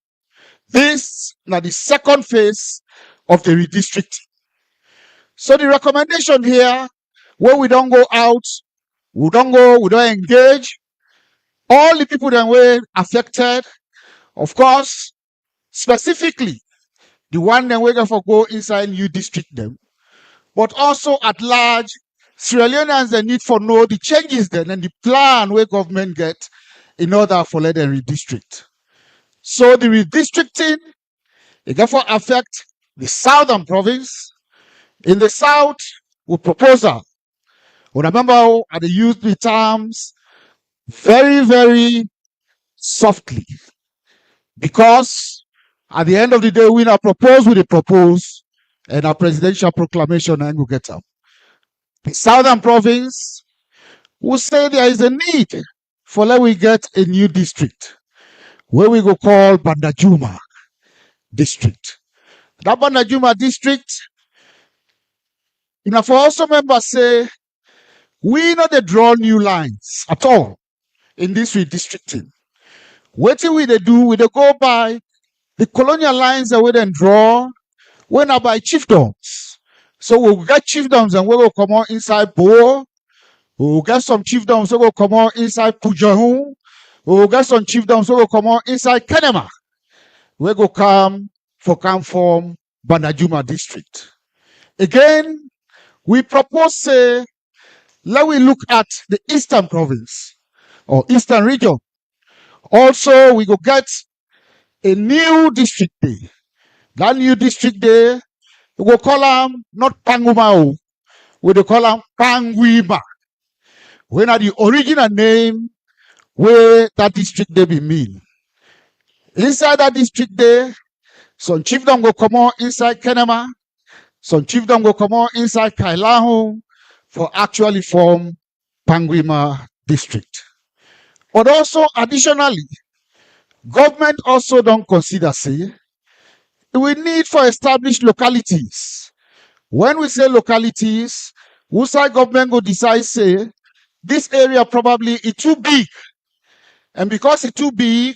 Speaker 5: This now the second phase of the redistricting. So the recommendation here, where we don't go out, we don't engage. All the people that were affected, of course, specifically the one that we're going to go inside new district them, but also at large, Sierra Leoneans they need for know the changes then and the plan where government get in order for let them redistrict. So the redistricting, it therefore affect the southern province. In the south, we proposal
Speaker 8: Remember how I use the terms very, very softly, because at the end of the day, we not propose, we propose, and our presidential proclamation and we get up. The Southern Province will say there is a need for let we get a new district where we go call Bandajuma district. That Bandajuma district, for also members say, we not they draw new lines at all in this redistricting. What we they do, we they go by the colonial lines that we then draw, we not by chiefdoms. So we'll get chiefdoms and we will come out inside Bo. We'll get some chiefdoms, we will come out inside Pujahu. We'll get some chiefdoms, we will come out inside Kenema. We go come form Bandajuma district. Again, we propose say, let we look at the Eastern Province or Eastern region. Also, we go get a new district there. That new district there, we go call them not Pangumao, we go call them Panguima. When are the original name where that district they be mean. Inside that district there, some chiefdom go come on inside Kenema, some chiefdom go come on inside Kailahu for actually form Panguima district. But also additionally, government also don't consider say we need for established localities. When we say localities, Wusai government go decide say this area probably is too big. And because it's too big,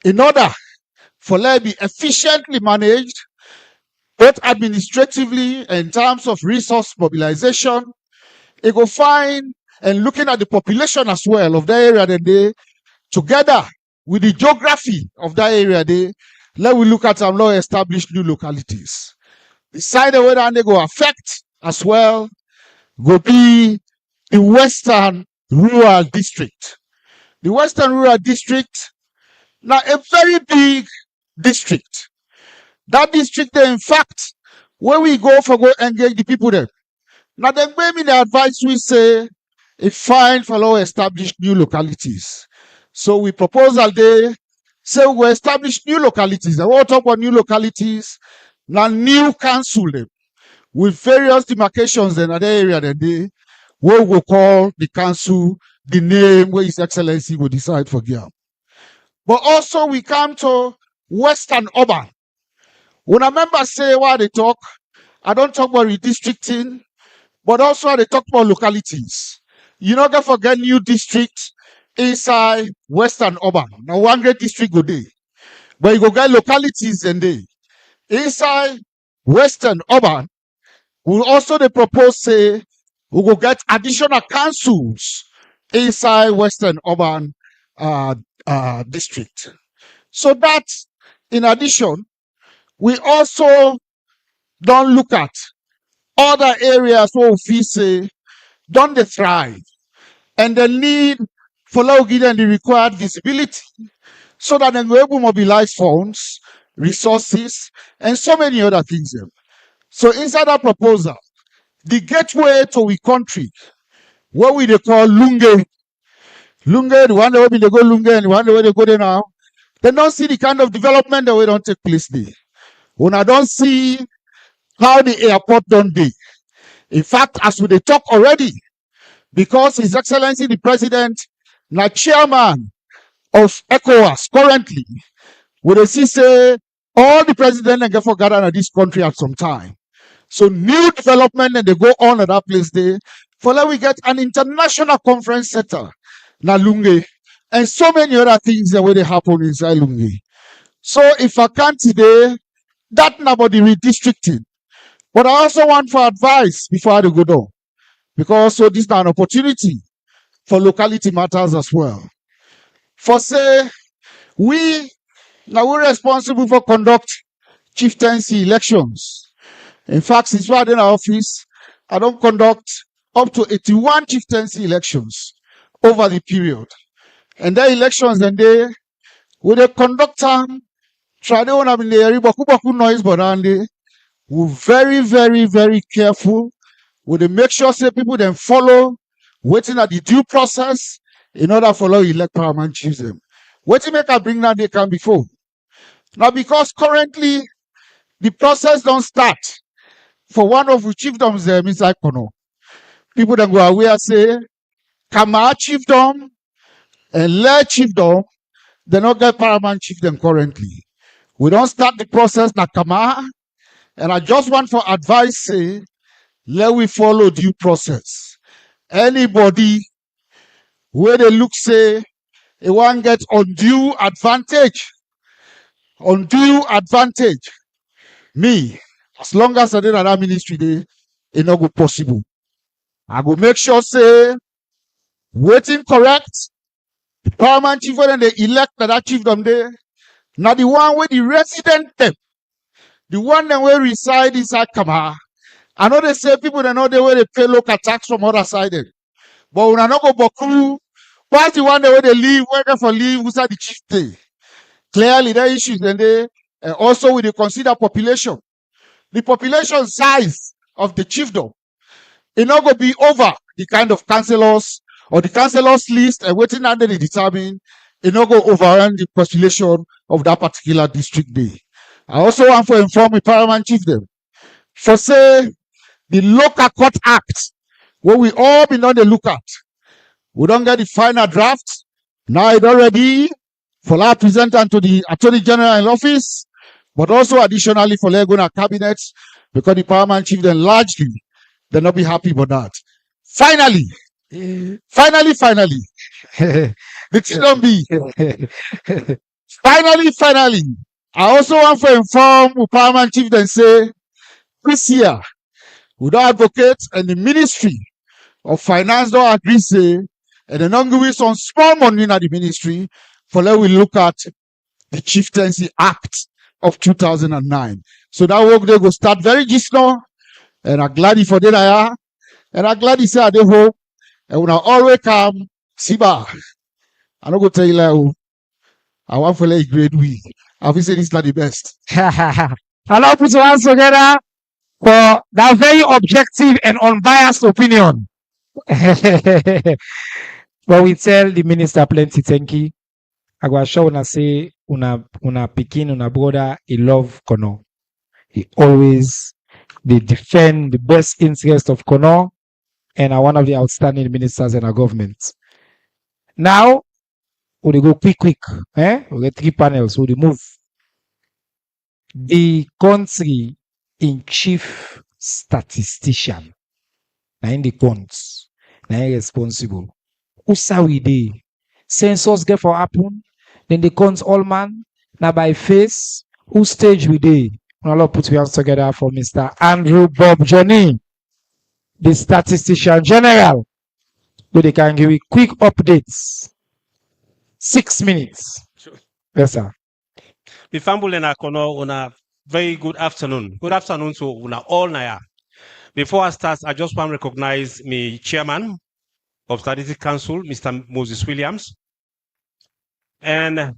Speaker 8: in order for it to be efficiently managed, both administratively and in terms of resource mobilization, it go find and looking at the population as well of that area that they together with the geography of that area, let we look at some law established new localities. Decide whether they go affect as well, go be the Western Rural District. The Western Rural District, now a very big district. That district there, in fact, where we go engage the people there. Now then maybe the advice we say, a fine for law established new localities. So we proposal there, say we will establish new localities. And we'll talk about new localities, now new council them, with various demarcations in other area that they, where we will call the council, the name where His Excellency will decide for Giam. But also we come to Western Urban. When a member say why they talk, I don't talk about redistricting, but also they talk about localities. You not gonna forget new district inside Western Urban. Now one great district go there. But you go get localities and they inside Western Urban, we also they propose say we go get additional councils inside Western Urban district. So that in addition, we also don't look at other areas where we say don't they thrive and the need for law give them the required visibility so that they will able to mobilize funds, resources, and so many other things. So inside that proposal, the gateway to we country, what we they call Lunge, the one way they go Lunge and the one way they go there now, they don't see the kind of development that we don't take place there. When I don't see how the airport don't be. In fact, as we they talk already, because His Excellency the President, now chairman of ECOWAS currently, we they see say all the president and get for gather in this country at some time. So new development and they go on at that place there. For that we get an international conference center, na Lunge, and so many other things that they happen inside Lunge. So if I can't today, that nobody redistricting. But I also want for advice before I go down. Because so this is an opportunity for locality matters as well. For say, we're responsible for conduct chieftaincy elections. In fact, since we're in our office, I don't conduct up to 81 chieftaincy elections over the period. And the elections then they, with the conduct them, try to have in the noise, but we're very, very, very careful we dey make sure say people then follow waiting at the due process in order for law elect paramount chiefs them. Waiting make I bring that they can before. Now because currently the process don't start for one of the chiefdoms them inside Kono. People then go aware say Kama chiefdom and Le chiefdom, they not get paramount chiefdom currently. We don't start the process na Kama, and I just want for advice say let we follow due process. Anybody where they look say they want get undue advantage. Me, as long as I did that ministry, it not go possible. I go make sure say waiting correct. The paramount chief when they elect that chiefdom there. Now the one where the resident them, the one that where reside inside Kama. I know they say people they know they where they pay local tax from other side. But when I not go Boku, what's the one that where they live, where they for live, who's the chief day? Clearly there are issues and they also with the consider population. The population size of the chiefdom, it not going to be over the kind of councillors or the councillors list and waiting under they determine, it not go overrun the population of that particular district day. I also want to inform the paramount chiefdom for say the local court act, what we all been on the look at. We don't get the final draft. Now it's already for our presenter to the Attorney General in office, but also additionally for Laguna cabinet, because the paramount chief then largely they'll not be happy about that. Finally, the thing don't be. Finally, I also want to inform the paramount chief then say this year we don't advocate and the Ministry of Finance don't agree say and then don't give us some small money in the ministry for let we look at the Chieftaincy Act of 2009. So that work they go start very just now, and I'm glad for that and I'm glad he said they hope and when I always come, Siba, I'm not gonna tell you like I want for like grade we. I've said it's not the best.
Speaker 5: Allow put your hands together for that very objective and unbiased opinion. But we tell the minister plenty thank you. I go show una say una pikin, una brother, he love Kono. He always they defend the best interest of Kono and are one of the outstanding ministers in our government. Now, we go quick. We get 3 panels, we move. The country in chief statistician, na in the counts, na responsible. Usa we dey. Census get for happen, then the counts all man, na by face, who stage we dey. Now put your hands together for Mr. Andrew Bob Johnny, the statistician general, who they can give you quick updates. 6 minutes.
Speaker 9: Sure.
Speaker 5: Yes, sir.
Speaker 9: The family in Akono on a very good afternoon. Good afternoon to una all naya. Before I start, I just want to recognize my chairman of Statistics Council, Mr. Moses Williams, and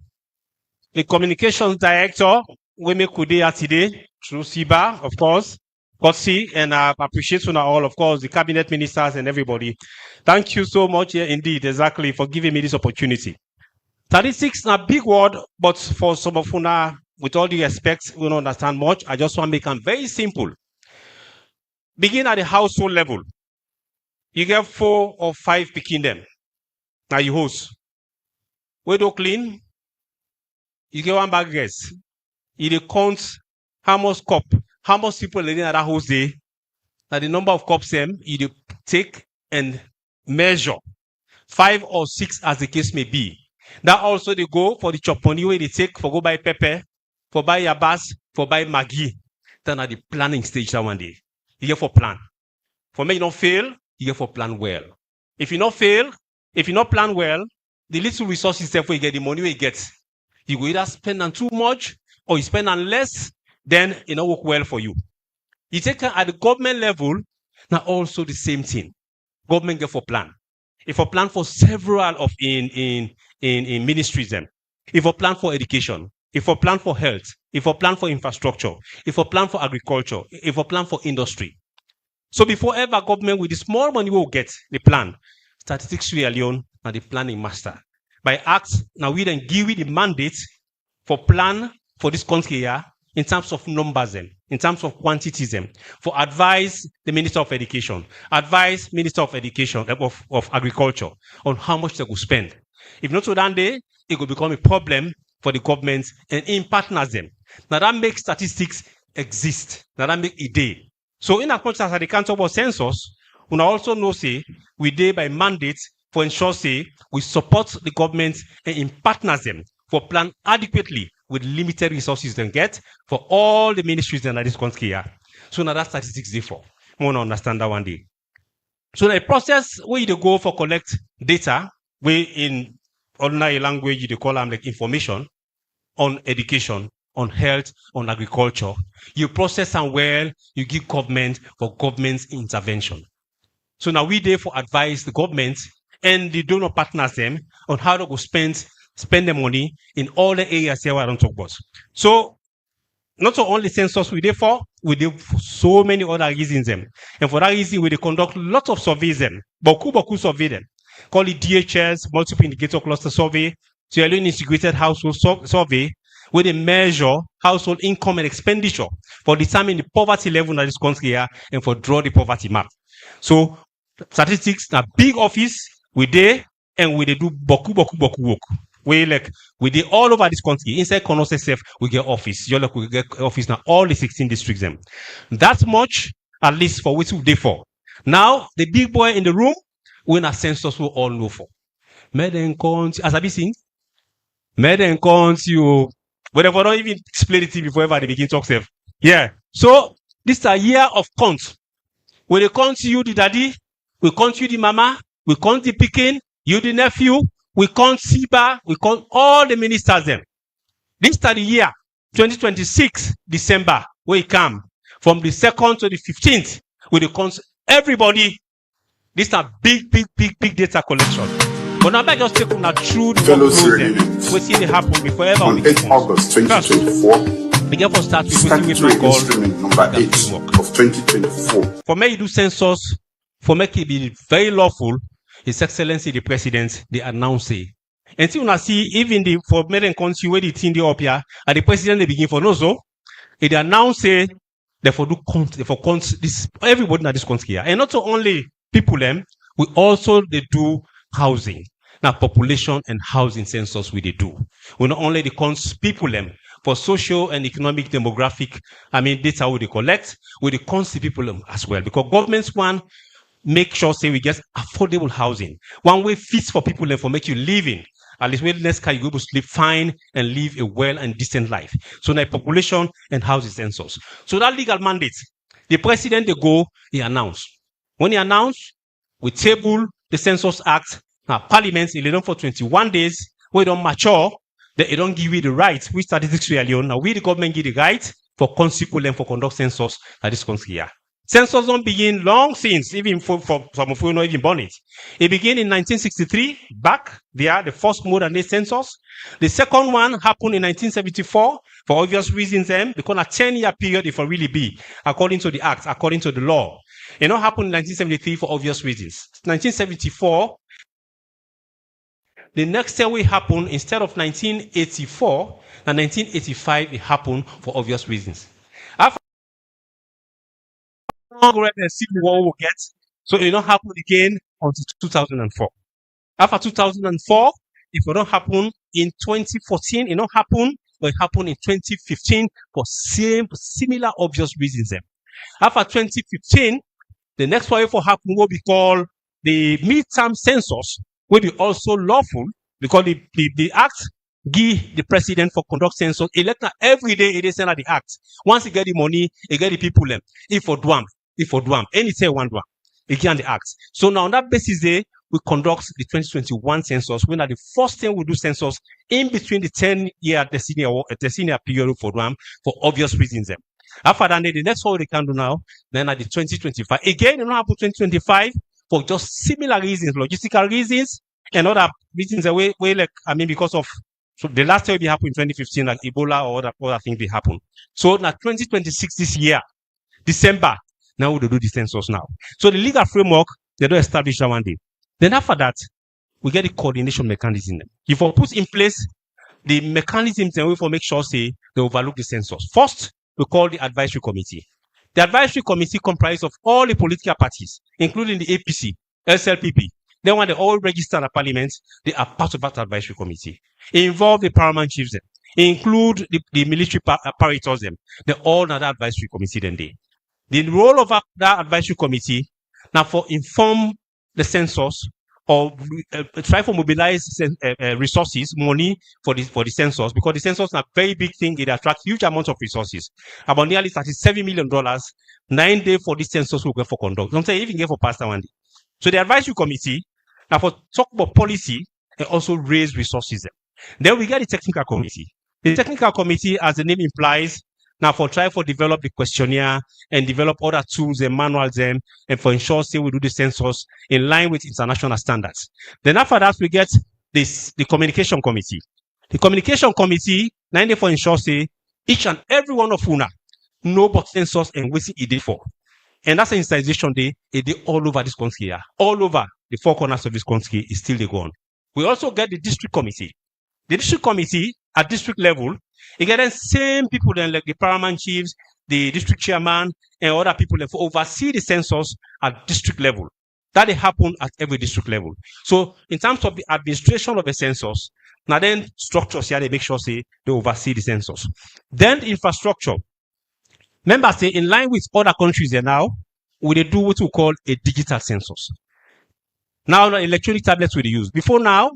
Speaker 9: the communications director, we make today through SIBA, of course, Kotsi, and I appreciate you all, of course, the cabinet ministers and everybody. Thank you so much, indeed, exactly, for giving me this opportunity. Statistics is a big word, but for some of you, with all due respect, we don't understand much. I just want to make them very simple. Begin at the household level. You get 4 or 5 picking them. Now you host. We do clean. You get 1 bag guess. You count how much cup, how much people living at that house day. Now the number of cups them, you take and measure 5 or 6 as the case may be. That also they go for the choponi where they take for go buy pepper, for buy yabas, for buy Maggi. Then at the planning stage that one day. You get for plan. For me, you not fail, you get for plan well. If you not fail, if you not plan well, the little resources therefore you get the money you get. You go either spend on too much or you spend on less, then it not work well for you. You take at the government level, now also the same thing. Government get for plan. If a plan for several of in ministries them, if a plan for education, if a plan for health, if a plan for infrastructure, if a plan for agriculture, if a plan for industry. So before ever government with the small money we will get the plan, statistics Sierra Leone and the planning master. By act, now we then give you the mandate for plan for this country here in terms of numbers, in terms of quantities, for advise the Minister of Education, advise Minister of Education, of Agriculture on how much they will spend. If not so that day, it will become a problem for the government and in partners them. Now that makes statistics exist. Now that make a day. So in as much as the Council of Census, we also know say we day by mandate for ensure say we support the government and in partners them for plan adequately with limited resources they get for all the ministries in this country here. So now that statistics differ. We want to understand that one day. So the process where you go for collect data, where in ordinary language you call them like information on education, on health, on agriculture. You process them well, you give government for government's intervention. So now we there for advise the government and the donor partners them on how to go spend the money in all the areas here I don't talk about. So not only census we there for so many other reasons them. And for that reason, we conduct lots of surveys them. Beaucoup survey them. Call it DHS, multiple indicator cluster survey, Sierra Leone integrated household survey, where they measure household income and expenditure for determine the poverty level in this country here and for draw the poverty map. So statistics, a big office, we there and we do beaucoup work. We like we did all over this country. Inside Konos SF, we get office. You like we get office now, all the 16 districts them. That much, at least for which we day for. Now, the big boy in the room, when a census will all know for. Meden count, as I be saying, Meden count you, whatever, don't even explain it before ever they begin to talk self. Yeah. So, this is a year of count. When they count you, the daddy, we count you, the mama, we count the picking, you, the nephew, we count SIBA, we count all the ministers them. This is the year, 2026, December, where it come. From the 2nd to the 15th, we count everybody. This is a big data collection. But now I just take on through the
Speaker 10: fellow Sierra Leoneans.
Speaker 9: we see it happen before ever.
Speaker 10: On 8 August 2024,
Speaker 9: we get for start with
Speaker 10: statutory
Speaker 9: what we call
Speaker 10: instrument number 8 of 2024.
Speaker 9: For me, you do census, for make it be very lawful, His Excellency the President, they announce it. And see, when I see even the for many country where the thing they up here, and the president they begin for no so, they announce it, therefore do count, therefore count this everybody in this country here. And not only people them, we also they do housing. Now population and housing census we they do. We not only the count people them for social and economic demographic, data we they collect, we the count people them as well. Because governments want make sure say we get affordable housing. One way fits for people and for make you living. At least when next can you go to sleep fine and live a well and decent life. So now population and housing census. So that legal mandate, the president they go, he announce. When he announce, we table the Census Act. Now Parliament in for 21 days, we don't mature, they don't give you the right, which statistics Sierra Leone. Now we the government give the right for consequent and for conduct census at this country here. Census don't begin long since, even for some of you not even born it. It began in 1963, back there, the first modern day census. The second one happened in 1974, for obvious reasons, because a 10-year period it will really be, according to the act, according to the law. It not happened in 1973 for obvious reasons. 1974, the next year will happen instead of 1984, and 1985 it happened for obvious reasons. Civil War will get, so it don't happen again until 2004. After 2004, if it don't happen in 2014, it don't happen, but it happened in 2015 for similar obvious reasons. After 2015, the next one will happen will be called the midterm census, will be also lawful because the act give the president for conduct census elect every day it is send the act. Once you get the money, you get the people them. If for Dwam, anything one Dwam, you get the act. So now on that basis day, we conduct the 2021 census. When the first thing we do census in between the 10-year decennial period for Dwam for obvious reasons. After that, the next one they can do now, then at the 2025. Again, you don't have to 2025 for just similar reasons, logistical reasons, and other reasons away like because of so the last year will be happen in 2015, like Ebola or other things will happen. So now 2026 this year, December, Now we do the census now. So the legal framework, they don't establish that one day. Then after that, we get the coordination mechanism. If we put in place the mechanisms and we for make sure say they overlook the census. First, we call the advisory committee. The advisory committee comprises of all the political parties, including the APC, SLPP. Then when they all register at parliament, they are part of that advisory committee. It involves the paramount chiefs, it include the military apparatus, they all know that advisory committee then they. The role of that advisory committee now for inform the census or try to mobilize resources, money for the census, because the census is a very big thing. It attracts huge amounts of resources. About nearly $37 million, 9 days for this census will go for conduct. Don't say even get for past 1 day. So the advisory committee, now for talk about policy and also raise resources. Then we get the technical committee. The technical committee, as the name implies, now for try for develop the questionnaire and develop other tools and manuals and for ensure say we do the census in line with international standards. Then after that, we get the communication committee. The communication committee, 90 for ensure say each and every one of UNA know about census and what it did for. And that's an installation day, it did all over this country here. All over the four corners of this country is still the on. We also get the district committee. The district committee at district level, you get the same people then like the paramount chiefs, the district chairman, and other people that oversee the census at district level. That they happen at every district level. So in terms of the administration of the census, now then structures here they make sure say they oversee the census. Then the infrastructure. Remember say in line with other countries there now, we do what we call a digital census. Now the electronic tablets we use. Before now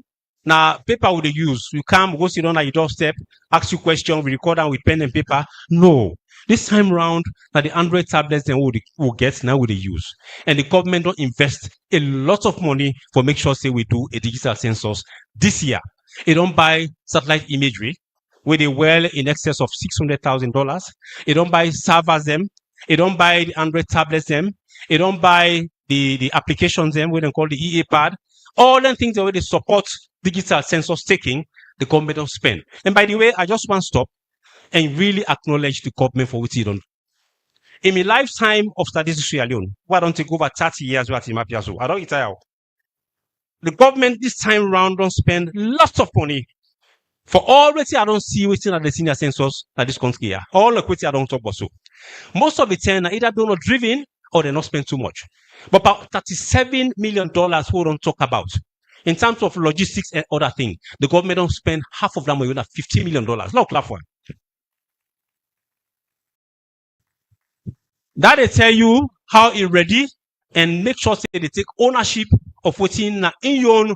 Speaker 9: paper would use. You come, go sit on at your doorstep, ask you question, we record them with pen and paper. No. This time round, the Android tablets then we'll get now we use. And the government don't invest a lot of money for make sure say we do a digital census this year. It don't buy satellite imagery where they well in excess of $600,000. It don't buy servers them. It don't buy the Android tablets them. It don't buy the applications them, what they call the EA pad. All them things that they support digital census taking, the government don't spend. And by the way, I just want to stop and really acknowledge the government for what it done. In my lifetime of statistics alone, why don't take over 30 years what in Mapiazo? I don't retire. The government this time round don't spend lots of money. For all what I don't see waiting at the senior census at this country here. All the what I don't talk about so. Most of the time either they're not driven or they not spend too much. But about $37 million who don't talk about. In terms of logistics and other things, the government don't spend half of that money, $50 million. Look, clap for it. That they tell you how it ready and make sure they take ownership of what's in your own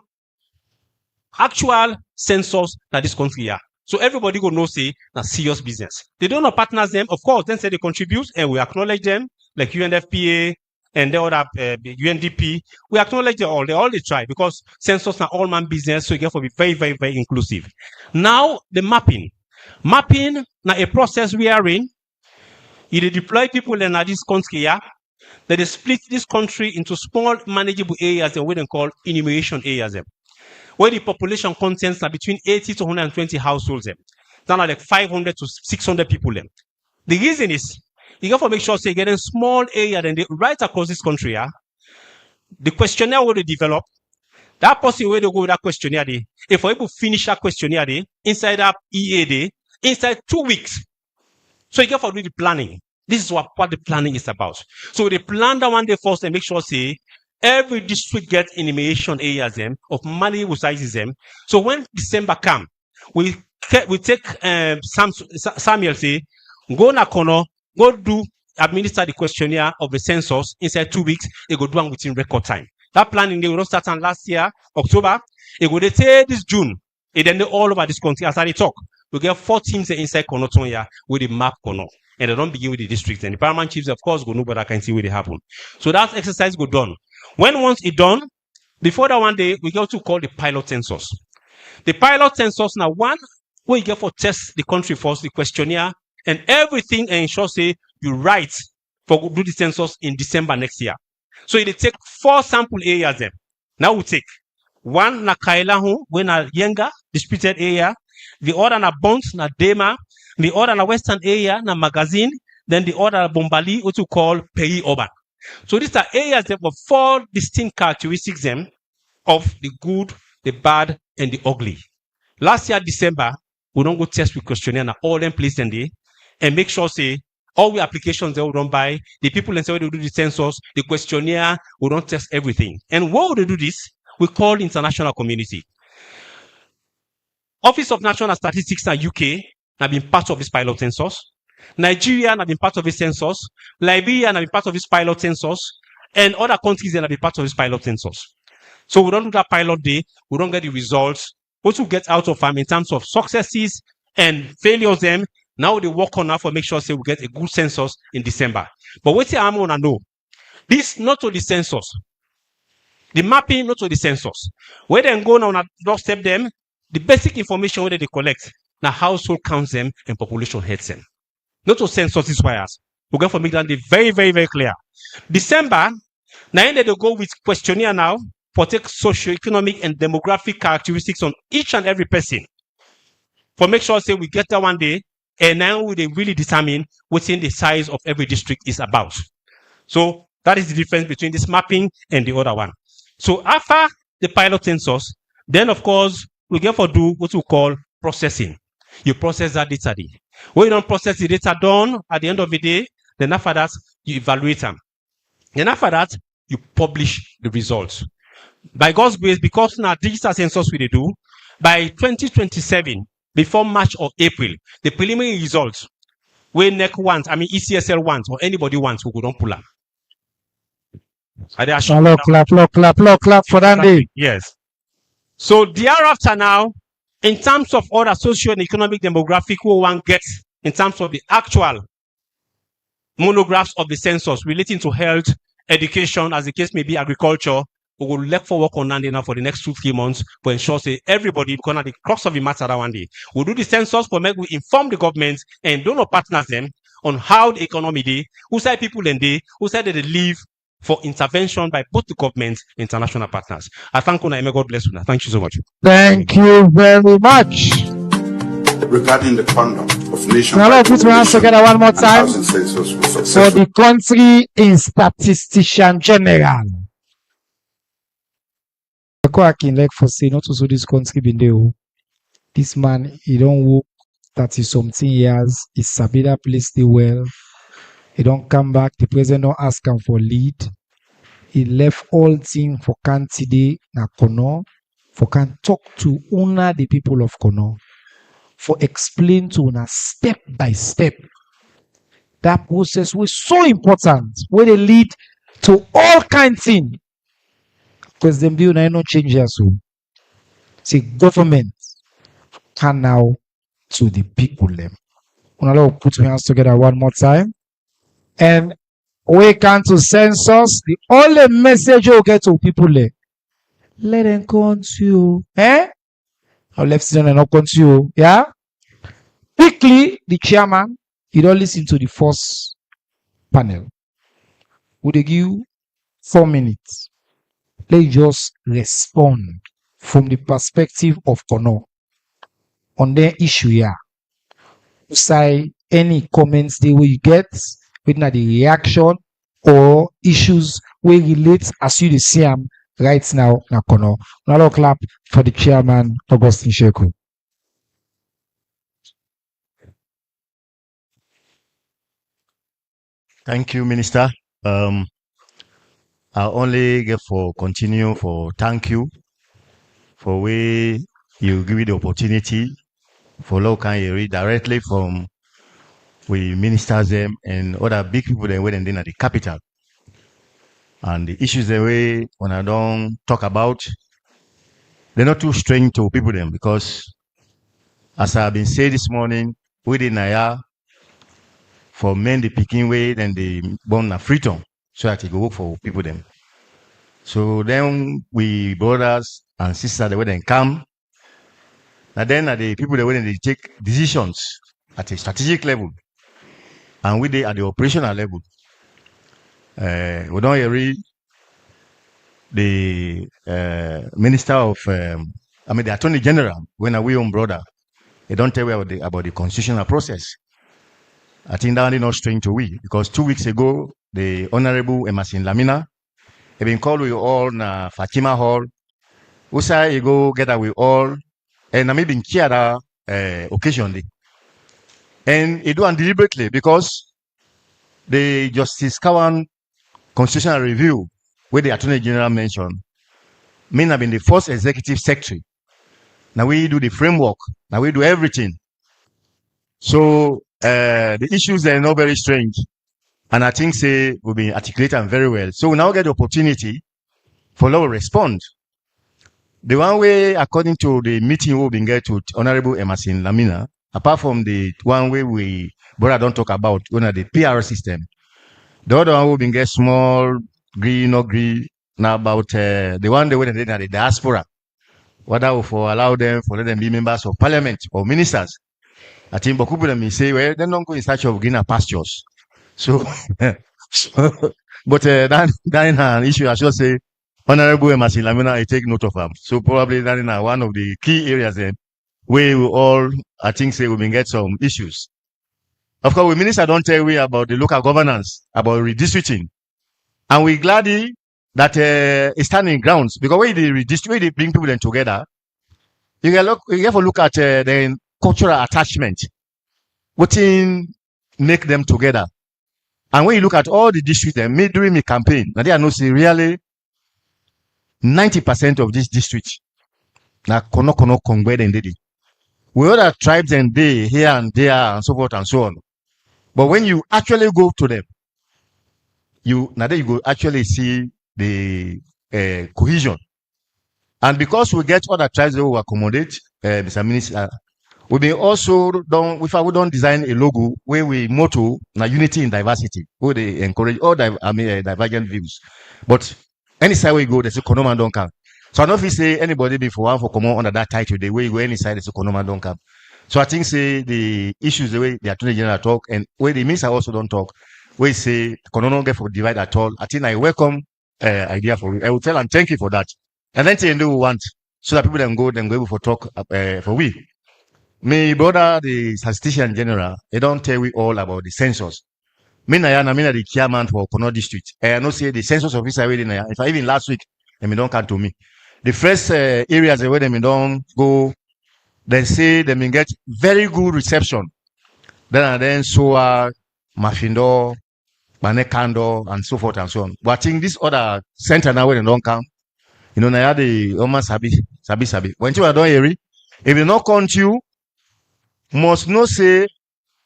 Speaker 9: actual census that this country here. So everybody go know say that's serious business. They don't know partners them, of course, then say they contribute and we acknowledge them, like UNFPA and the other UNDP. We acknowledge them all. They try because census are all man business, so you get to be very, very, very inclusive. Now the mapping. Mapping now a process we are in. You deploy people in this country here. They split this country into small manageable areas and what they call enumeration areas. Where the population contents are between 80 to 120 households. Down like 500 to 600 people. The reason is, you got to make sure they get a small area then right across this country. The questionnaire will develop. That person where they go with that questionnaire, if we're able to finish that questionnaire inside that EA inside 2 weeks. So you got to do the planning. This is what the planning is about. So they plan that one day first and make sure say every district gets enumeration areas of manageable sizes. So when December come, we take Samuel say, go na corner, go do administer the questionnaire of the census inside 2 weeks. They go do one within record time. That planning they will not start on last year, October. It will say this June. And then they all over this country as I talk. We get 4 teams inside Konotonia with the map Kono. And they don't begin with the districts. And the paramount chiefs, of course, go know what I can see where they happen. So that exercise go done. Once it's done, before that one day, we go to call the pilot census. The pilot census now one where you get for test the country first, the questionnaire, and everything and ensure say you write for do the census in December next year. So it take 4 sample areas then. Now we take one na Kailahu, when na Yenga, disputed area, the other na Bont, na Dema, the other na Western area, na Magazine, then the other Bombali, what you call Pei Oban. So these are areas that have 4 distinct characteristics of the good, the bad, and the ugly. Last year, December, we don't go test with questionnaire and all them place and they and make sure say all the applications they will run by, the people and say they do the census, the questionnaire, we don't test everything. And why would they do this? We call international community. Office of National Statistics in UK have been part of this pilot census. Nigeria have been part of this census. Liberia have been part of this pilot census. And other countries have been part of this pilot census. So we don't do that pilot day. We don't get the results. What we get out of them in terms of successes and failures them, now they work on now for make sure say we get a good census in December. But what I want to know, this not to the census. The mapping not to the census. Where they go now, doorstep them, the basic information where they collect, now household counts them and population heads them. Not to census is wires. We're going to make that very, very, very clear. December, now they go with questionnaire now, for take socioeconomic and demographic characteristics on each and every person. For make sure say we get that one day, and now we really determine within the size of every district is about. So that is the difference between this mapping and the other one. So after the pilot census, then of course we get for do what we call processing. You process that data. When you don't process the data done at the end of the day, then after that you evaluate them. Then after that you publish the results. By God's grace, because now digital census we do, by 2027, before March or April, the preliminary results, where NEC wants, ECSL wants, or anybody wants, we don't pull up.
Speaker 5: Clap for that day.
Speaker 9: Yes. So thereafter now, in terms of other socio and economic demographic, who one gets in terms of the actual monographs of the census relating to health, education, as the case may be agriculture, we will look for work on that now for the next 2-3 months to ensure say everybody, because the crux of the matter that one day. We'll do the census for make we inform the government and donor partners them on how the economy day, who side people and they, who side that they live for intervention by both the government and international partners. I thank you, and may God bless you. Thank you so much.
Speaker 5: Thank you very much.
Speaker 10: Regarding the conduct of nation.
Speaker 5: Now let's put my hands together one more time
Speaker 10: Census was
Speaker 5: for
Speaker 10: successful.
Speaker 5: the country in Statistician General. I can like for say not also this country been there. This man, he don't work 30-something years. He sabi that place stay well. He don't come back. The president don't ask him for lead. He left all thing for can today na Kono, for can talk to una the people of Kono, for explain to una step by step. That process was so important where they lead to all kind of things. Because them do no change here so. See, government can now to the people them. We'll put my hands together one more time. And we can to census. The only message you get to people there. Let them come to you. Our left citizen and not come to you. Yeah? Quickly, the chairman, he don't listen to the first panel. Would they give you 4 minutes? Let's just respond from the perspective of Kono on their issue here. Say any comments they will get, whether the reaction or issues we relate as you see them right now na Kono. Now clap for the chairman, Augustine Sheku.
Speaker 2: Thank you, Minister. I only get for continue for thank you for way you give me the opportunity for local area directly from we ministers them and other big people that were in the capital. And the issues the way when I don't talk about, they're not too strange to people them because as I've been saying this morning, we did Naya for men the picking way then they born a freedom so that it go work for people them. So then we brothers and sisters the way they come. And then the people the way they take decisions at a strategic level. And we they at the operational level. We don't hear the Minister of the Attorney General when we own brother. They don't tell me about the constitutional process. I think that is not strange to we, because 2 weeks ago, the Honorable Emerson Lamina have been called with all na Fatima Hall. Usa you go gather with all, and I may been here occasionally. And it do deliberately because the Justice Kawan Constitutional Review, where the Attorney General mentioned, may have been the first executive secretary. Now we do the framework. Now we do everything. So the issues are not very strange. And I think say will be articulated very well. So we now get the opportunity for law respond. The one way, according to the meeting we've been get to Honorable Emerson Lamina, apart from the one way we brother don't talk about, the PR system. The other one we've been get small, green, no green. Now about the one they went in the diaspora. Whether for allow them, for let them be members of parliament or ministers. I think Bokubu them say, well, they don't go in search of greener pastures. So, but that is an issue I should say. Honorable Emerson Lamina, I take note of them. So probably that is one of the key areas where we all, I think, say we will get some issues. Of course, the minister don't tell we about the local governance, about redistricting. And we're glad that it's standing grounds, because when they redistribute, when they bring people then together, you have to look at the cultural attachment, what make them together. And when you look at all the districts during the campaign, now they are not see really 90% of this district. Now kono kongwe and dedi. We other tribes and they here and there and so forth and so on. But when you actually go to them, you go actually see the cohesion. And because we get other tribes that will accommodate, Mr. Minister, we may also don't, if we don't design a logo where we motto na unity in diversity, where they encourage all divergent views. But any side we go, there's a Konoma don't come. So I don't know if you say anybody before one for come on under that title, the way you go any side, there's a Konoma don't come. So I think say the issues the way the Attorney General talk and where the minister also don't talk, where say Konoma don't get for divide at all. I think I welcome idea for you. I will tell and thank you for that. And then they do want so that people then go able for talk for we. My brother, the statistician general, they don't tell we all about the census. Me na the chairman for Kono district. I know say the census officer already na. If I even last week, they don't come to me. The first areas where they don't go, they say they may get very good reception. Then Soa, Mafindo, Manekando, and so forth and so on. But I think this other center now where they don't come, now the almost sabi. When you are done here, if they not count you, must not say,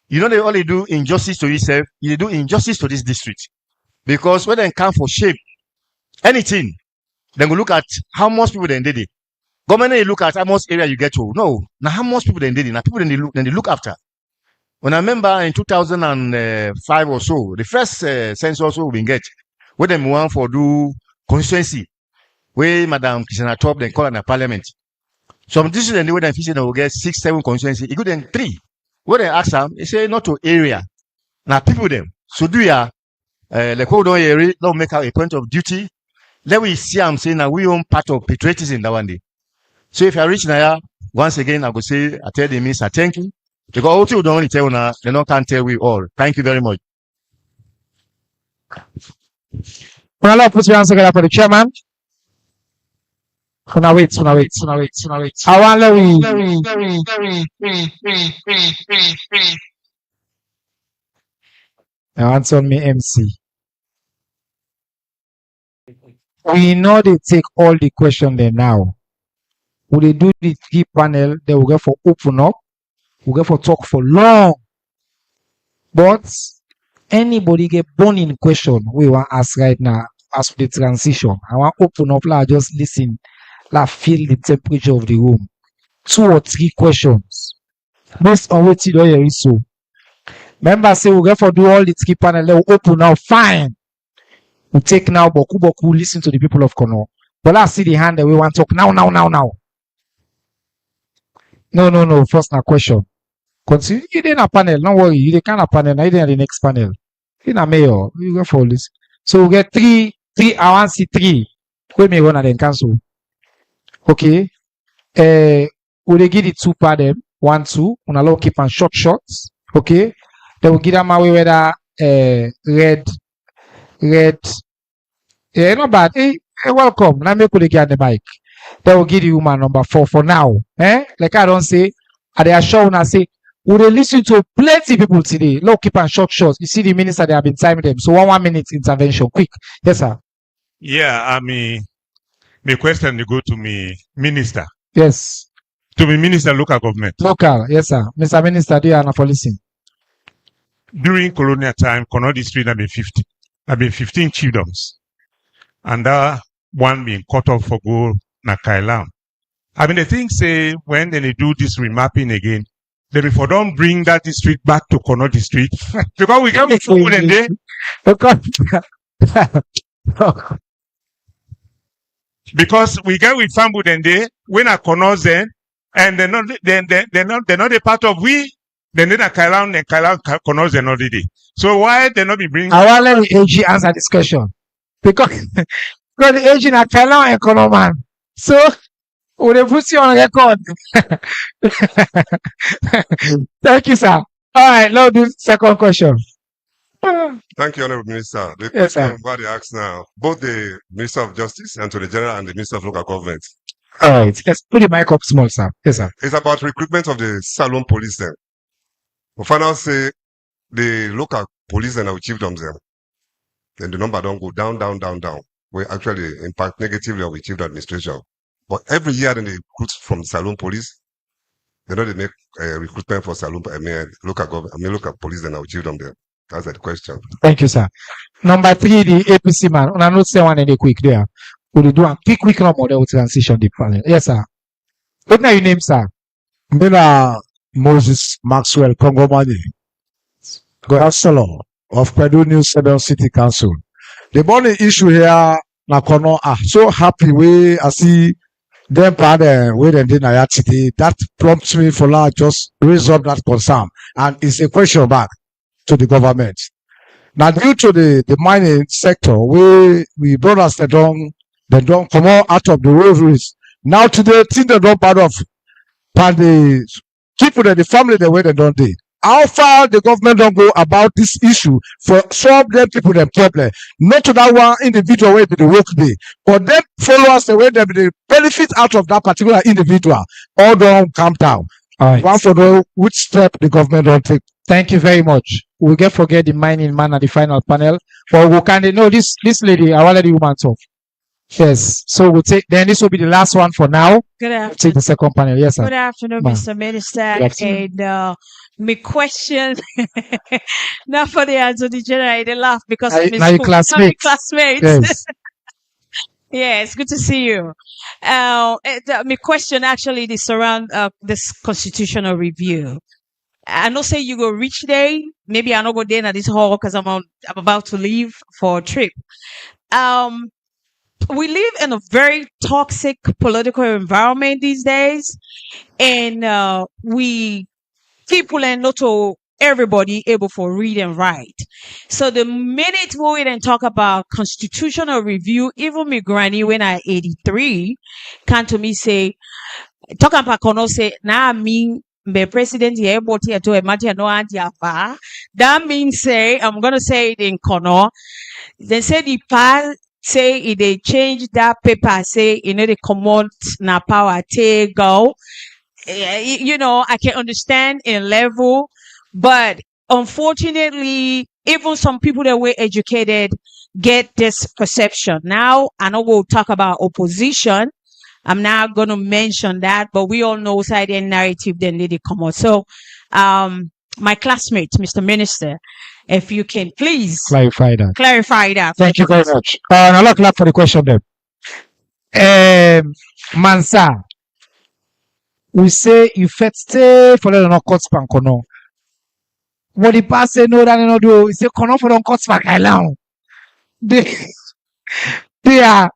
Speaker 2: they only do injustice to yourself, you do injustice to this district. Because when they come for shape, anything, then we look at how much people then did it. Government, you look at how much area you get to. No, now how much people then did it. Now people then they look after. When I remember in 2005 or so, the first census we get, where them want for do constituency, where Madam Christina Top then call in the parliament. Some districts and the way they will get 6, 7 constituency, it go then 3. When they ask them, they say not to area. Now people them. So do ya like hold on area, don't make out a point of duty. Let we see I'm saying that we own part of patriotism that one day. So if I reach now, once again I go say I tell the minister thank you. Because all you don't only tell now, they don't can't tell we all. Thank you very much.
Speaker 5: Well, put your hands together for the chairman. Now wait. I want I want on me MC. We know they take all the question there now. Will they do the 3 panel? They will go for open up. We'll go for talk for long. But anybody get born in question we want to ask right now as for the transition. I want open up, just listen, feel the temperature of the room. 2 or 3 questions. Based on what you do here is so. Remember, say we'll go for do all the 3 panel, they will open now, fine. We take now Boku, listen to the people of Kono. But let's see the hand that we want to talk now. No. First na question. Continue. You didn't a panel. Don't worry. You can't a panel. Now you didn't the next panel. You know mayor. You go for this. So we get 3. I want to see 3. We may run and then cancel. Okay. Will they give the 2 panel? 1, 2. On allow keep on short shots. Okay. They will give them away with a red. Yeah, not bad. Welcome. Let me put again the mic. They will give you woman number 4 for now. Like I don't say, and they are showing I say, we will listen to plenty people today. Look, keep and short. You see the minister, they have been timing them. So 1 minute intervention. Quick. Yes, sir.
Speaker 6: Yeah, I mean, my question to go to me minister.
Speaker 5: Yes.
Speaker 6: To me minister local government.
Speaker 5: Local. Yes, sir. Mr. Minister, do you have for listening?
Speaker 6: During colonial time, Kono district have been 50. Have been 15 chiefdoms. And that one being cut off for go na Kailam. I mean, the thing say when they do this remapping again, they before don't bring that district back to Kono district because we can't food and day. Because we get with Fambu and day when a Kono then and they're not a part of we. Then a Kailam and Kailam Kono then already. So why they not be bringing?
Speaker 5: I want let the AG answer this question because the AG na Kailam and Kono man. So we will put you on record. Thank you, sir. All right, now do second question.
Speaker 11: Thank you, Honorable Minister. The
Speaker 5: Yes,
Speaker 11: question
Speaker 5: sir.
Speaker 11: I'm about to ask now, both the Minister of Justice and to the General and the Minister of Local Government,
Speaker 5: All right, let's put the mic up small, sir. Yes, sir.
Speaker 11: it's about recruitment of the Salon police then. We find out say the local police and our chiefdoms then the number don't go down. We actually impact negatively on the chief administration. But every year then they recruit from Salon police. They know they make recruitment for Salon, local government, local police and our chiefdom there. That's the question.
Speaker 5: Thank you, sir. Number 3, the APC man. On a note, say one any quick there. We'll do a quick number there with transition the panel. Yes, sir. What are your name, sir?
Speaker 8: Mina Moses Maxwell Kongomani, Councillor of Pedu New 7 City Council. The money issue here, Nakono, so happy way I see them part where they did today. That prompts me for now just raise up that concern. And it's a question back to the government. Now, due to the mining sector, we brothers they don't come out of the roadways. Now today, things they don't part of the people that the family the way they don't do. How far the government don't go about this issue for solve them people them problem. Not to that one individual way the work day, but them followers the way they the benefit out of that particular individual. All don't calm down.
Speaker 5: All right.
Speaker 8: One for know which step the government don't take.
Speaker 5: Thank you very much. We get forget the mining man at the final panel. But we can know this lady, I want let the woman talk. Yes. So we'll take then this will be the last one for now.
Speaker 12: Good
Speaker 5: We'll
Speaker 12: afternoon.
Speaker 5: take the second panel. Yes, sir.
Speaker 12: Good afternoon,
Speaker 5: Ma'am.
Speaker 12: Mr. Minister.
Speaker 5: Good afternoon.
Speaker 12: And my question, not for the answer, the general, they laugh because
Speaker 5: Now
Speaker 12: of
Speaker 5: your classmates.
Speaker 12: classmates.
Speaker 5: Yes.
Speaker 12: Yeah, it's good to see you. My question actually is around this constitutional review. I know say you go reach day. Maybe I not go there at this hall because I'm about to leave for a trip. We live in a very toxic political environment these days, and we people and not to everybody able for read and write. So the minute we then talk about constitutional review, even me granny when I 83 come to me say, talk about Kono say, now I mean the president here, but here to a matter no idea. That means say, I'm gonna say it in Kono. They say the PAL say if they change that paper, say you know the command na power take go. You know, I can understand in level, but unfortunately, even some people that were educated get this perception. Now, I know we'll talk about opposition. I'm not going to mention that, but we all know side and narrative then they come out. So, my classmate, Mr. Minister, if you can please
Speaker 5: Clarify that.
Speaker 12: clarify that.
Speaker 5: Thank you very much. Now look for the question then. Mansa, we say you fit stay for the not cut span kono. What the past say no that no do. He say kono for don't cut span along. They are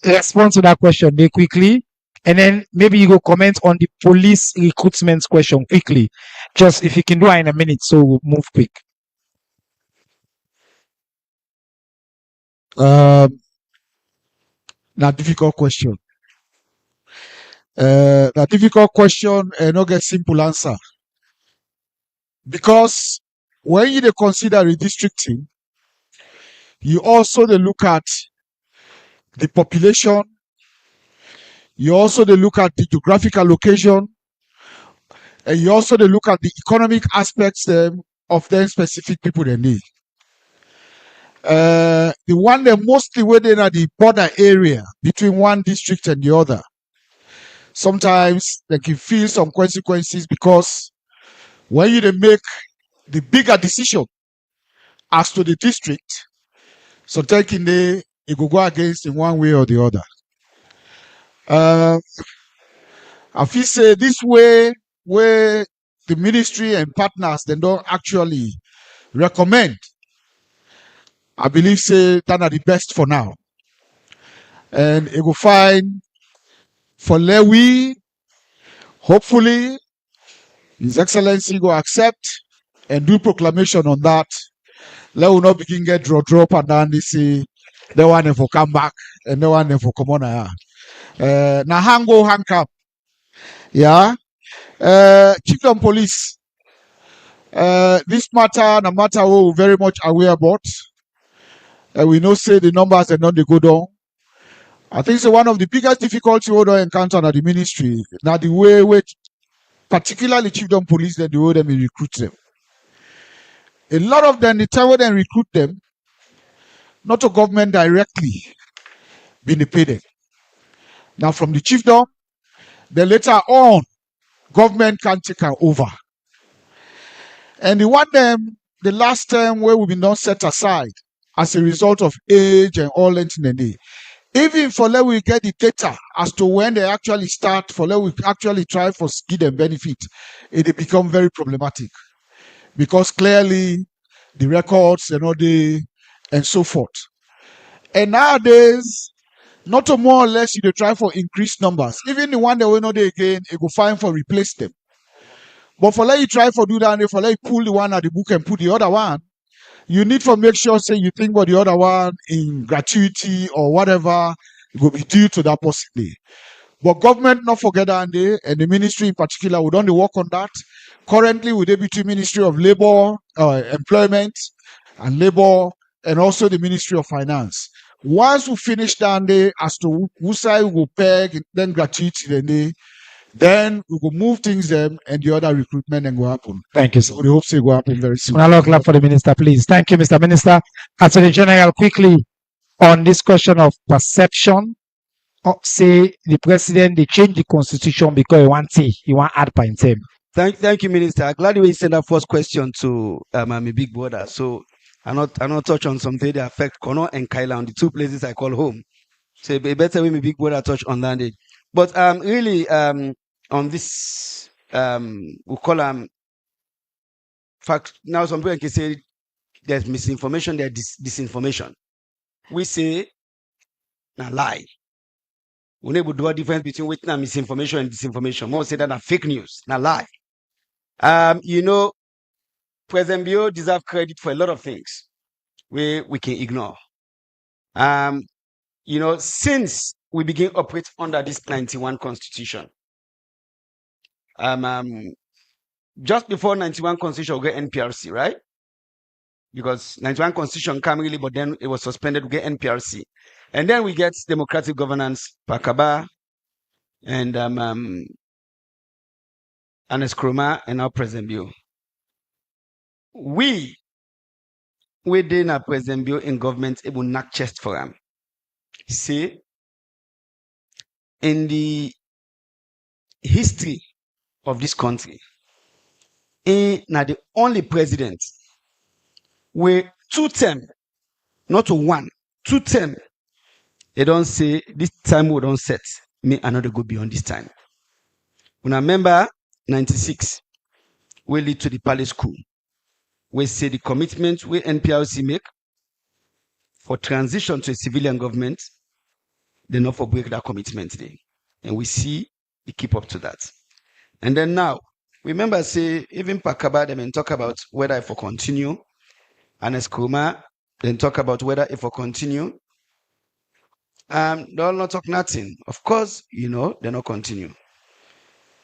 Speaker 5: respond to that question they quickly, and then maybe you go comment on the police recruitment question quickly. Just if you can do it in a minute, so we'll move quick.
Speaker 8: Not difficult question. That difficult question no get simple answer. Because when you dey consider redistricting, you also dey look at the population, you also dey look at the geographical location, and you also dey look at the economic aspects of them specific people they need. The one that mostly within the border area between one district and the other. Sometimes they can feel some consequences because when you dey make the bigger decision as to the district, so taking it will go against in one way or the other. I feel say this way where the ministry and partners they don't actually recommend, I believe say that are the best for now. And it will find for Lewi, hopefully His Excellency will accept and do proclamation on that. Let will not begin get drop and then they say they want them for come back and they want them for come on. Now hang up. Yeah. Chiefdom Police. This matter, no matter what we're very much aware about. We know say the numbers are not they go down. I think so one of the biggest difficulty we don't encounter at the ministry. Now the way which particularly Chiefdom Police, then the way them recruit them. A lot of them, the time when they recruit them, not to government directly, being paid. Now from the chiefdom, then later on, government can take over. And the one them, the last time where we've been not set aside as a result of age and all that in the day. Even for let we get the data as to when they actually start, for let we actually try for skill and benefit, it become very problematic. Because clearly the records and all the and so forth. And nowadays, not to more or less you dey try for increased numbers. Even the one that we know they again, it go find for replace them. But for let you try for do that, for let you pull the one at the book and put the other one, you need to make sure say you think about the other one in gratuity or whatever it will be due to that person day. But government not forget that day, and the ministry in particular, we don't work on that. Currently with the Deputy Ministry of Labor, Employment and Labor, and also the Ministry of Finance. Once we finish that day as to who side we will peg, then gratuity, then we will move things them and the other recruitment and go happen.
Speaker 5: Thank you, sir.
Speaker 8: So we hope it will happen very soon.
Speaker 5: One clap for the minister, please. Thank you, Mr. Minister. Attorney General, quickly on this question of perception. Say the president they change the constitution because he want add point term.
Speaker 7: Thank you, Minister. Glad you sent that first question to my big brother. So I not touch on something that affect Kono and Kaila on the two places I call home. So it better when my big brother touch on that. But really on this we call fact now some people can say there's misinformation, there's disinformation. We say na lie. We need to do a difference between witness misinformation and disinformation. More say that na fake news, na lie. You know, President Bio deserves credit for a lot of things we can ignore. You know, since we begin operate under this 91 Constitution, just before 91 Constitution, we get NPRC, right? Because 91 Constitution came really, but then it was suspended, we get NPRC. And then we get democratic governance, Pakaba, and Eskroma, and now President Bio. We did a President Bio in government, it will knock chest for him. See, in the history of this country, now the only president where 2 terms, not to 1, 2 terms, they don't say this time we don't set me another go beyond this time. When I remember 96, we lead to the Palace School. We say the commitment we NPRC make for transition to a civilian government, they not for break that commitment today. And we see they keep up to that. And then now, remember say even Pakaba them and talk about whether if we continue, and Eskroma then talk about whether if we continue. They'll not talk nothing. Of course, you know, they not continue.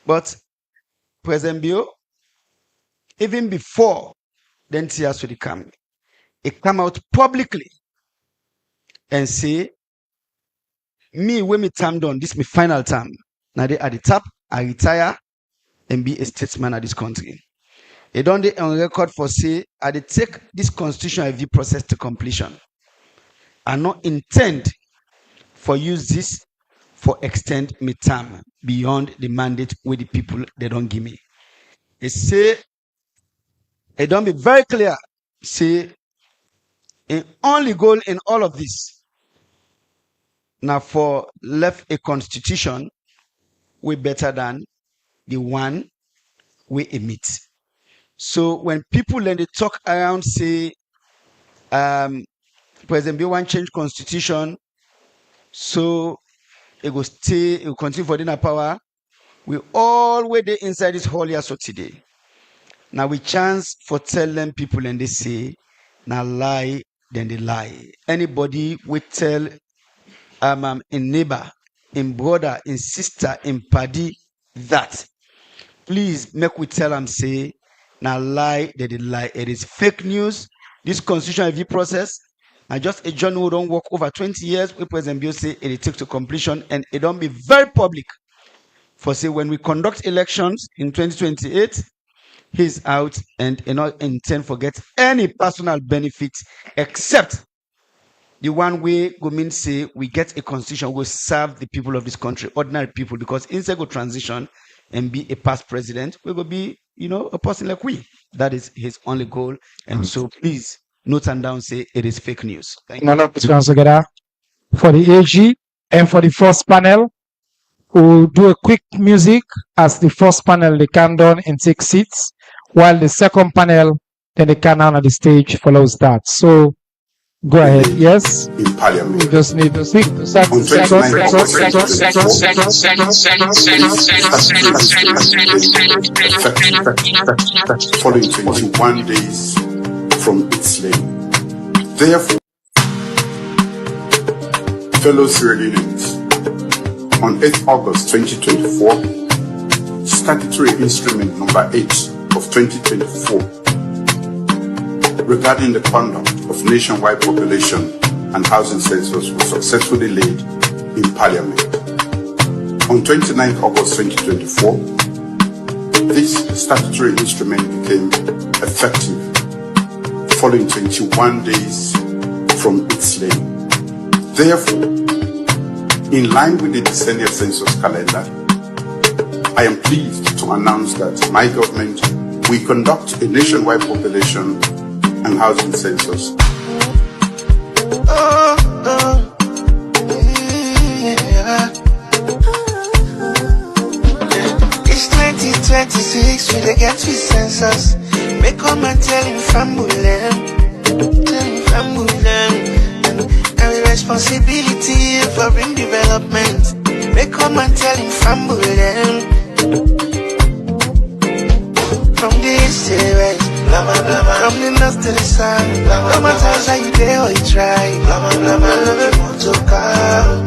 Speaker 7: But President Bio even before the NTS would come, it come out publicly and say, me, when me term done, this is my final term. Now they at the top, I retire and be a statesman of this country. They don't on record for say, I they take this constitutional review process to completion. I not intend for use this for extend me term beyond the mandate with the people they don't give me. They say, it don't be very clear, say, the only goal in all of this, now for left a constitution way better than the one we emit. So when people then they talk around, say, President Bill want change constitution, so it will stay, it will continue for dinner power. We all wait there inside this hall here so today. Now we chance for tell them people and they say, now lie, then they lie. Anybody we tell in neighbor, in brother, in sister, in paddy that, please make we tell them say, now lie, they lie. It is fake news. This constitutional review process, now just a journal who don't work over 20 years, we President Bill say it takes to completion and it don't be very public. For say when we conduct elections in 2028, he's out and not intend to get any personal benefit except the one way go mean say we get a constitution will serve the people of this country, ordinary people, because instead go transition and be a past president, we will be, a person like we. That is his only goal. And so please note and down say it is fake news. Thank you.
Speaker 5: Together for the AG and for the first panel, we'll do a quick music as the first panel they come down and take seats, while the second panel then they come down on the stage follows that. So go ahead. Yes.
Speaker 10: In Parliament.
Speaker 5: We just need to speak.
Speaker 10: On 29th August 2024, following 21 days from its laying. Therefore, fellow Sierra Leoneans, on 8th August 2024, Statutory Instrument Number 8 of 2024, regarding the conduct of nationwide population and housing census was successfully laid in Parliament. On 29th August 2024, this statutory instrument became effective following 21 days from its laying. Therefore, in line with the decennial census calendar, I am pleased to announce that my government will conduct a nationwide population and housing census.
Speaker 13: It's 2026, we dey get to census. Make come and tell him family, and responsibility for bring development. Make come and tell him family. From the east to the west, blah blah blah blah. From the north to the south, blah blah. No matter how you dey or you try, blah blah blah blah. Love you want to come,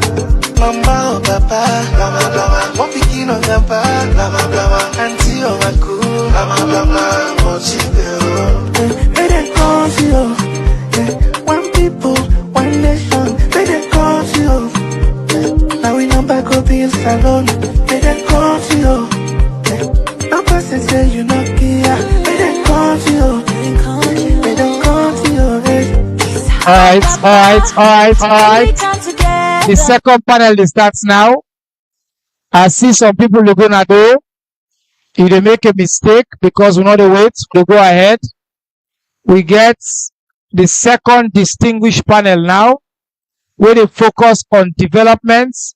Speaker 13: mama or papa, blah blah blah blah. One picking on the bar, blah blah blah blah. Auntie or uncle, blah blah blah blah. What you do? They dey call you, one people, one nation. They dey call you. Now we number go be salon. They dey call you. No person say you not care. They don't call you. They don't call you.
Speaker 5: All right. The second panel starts now. I see some people are gonna do. If they make a mistake because we know the wait, they go ahead. We get the second distinguished panel now, where they focus on developments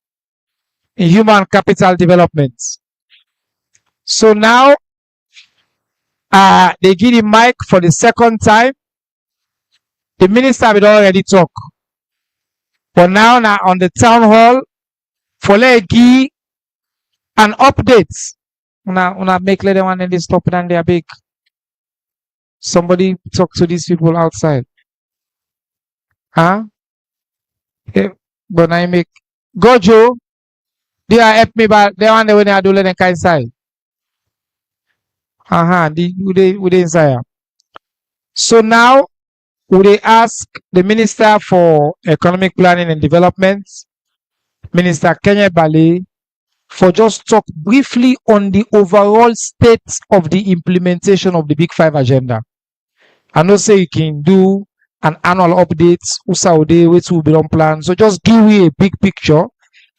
Speaker 5: in human capital development. So now, they give the mic for the second time. The minister had already talk, but now on the town hall, for let give an update. Una make let one and they stop it and they are big. Somebody talk to these people outside. Huh? Okay. But I make Gojo. They are help me, but they want when I do let them inside. we dey inside. So now we dey ask the Minister for Economic Planning and Development, Minister Kenya Bale, for just talk briefly on the overall state of the implementation of the Big Five agenda. I know say you can do an annual update, Usaude, which will be on plan. So just give me a big picture.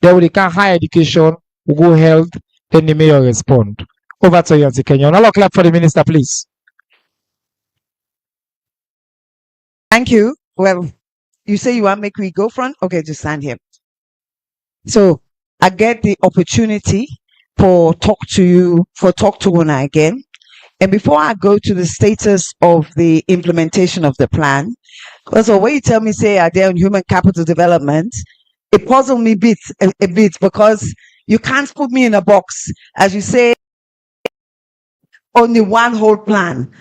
Speaker 5: Then we can higher education, we go health, then the mayor respond. Over to you, Auntie Kenya. Now clap for the minister, please.
Speaker 1: Thank you. Well, you say you want to make me go front? Okay, just stand here. So I get the opportunity for talk to Una again. And before I go to the status of the implementation of the plan, because when you tell me, say, are there on human capital development, it puzzles me a bit because you can't put me in a box. As you say, only one whole plan.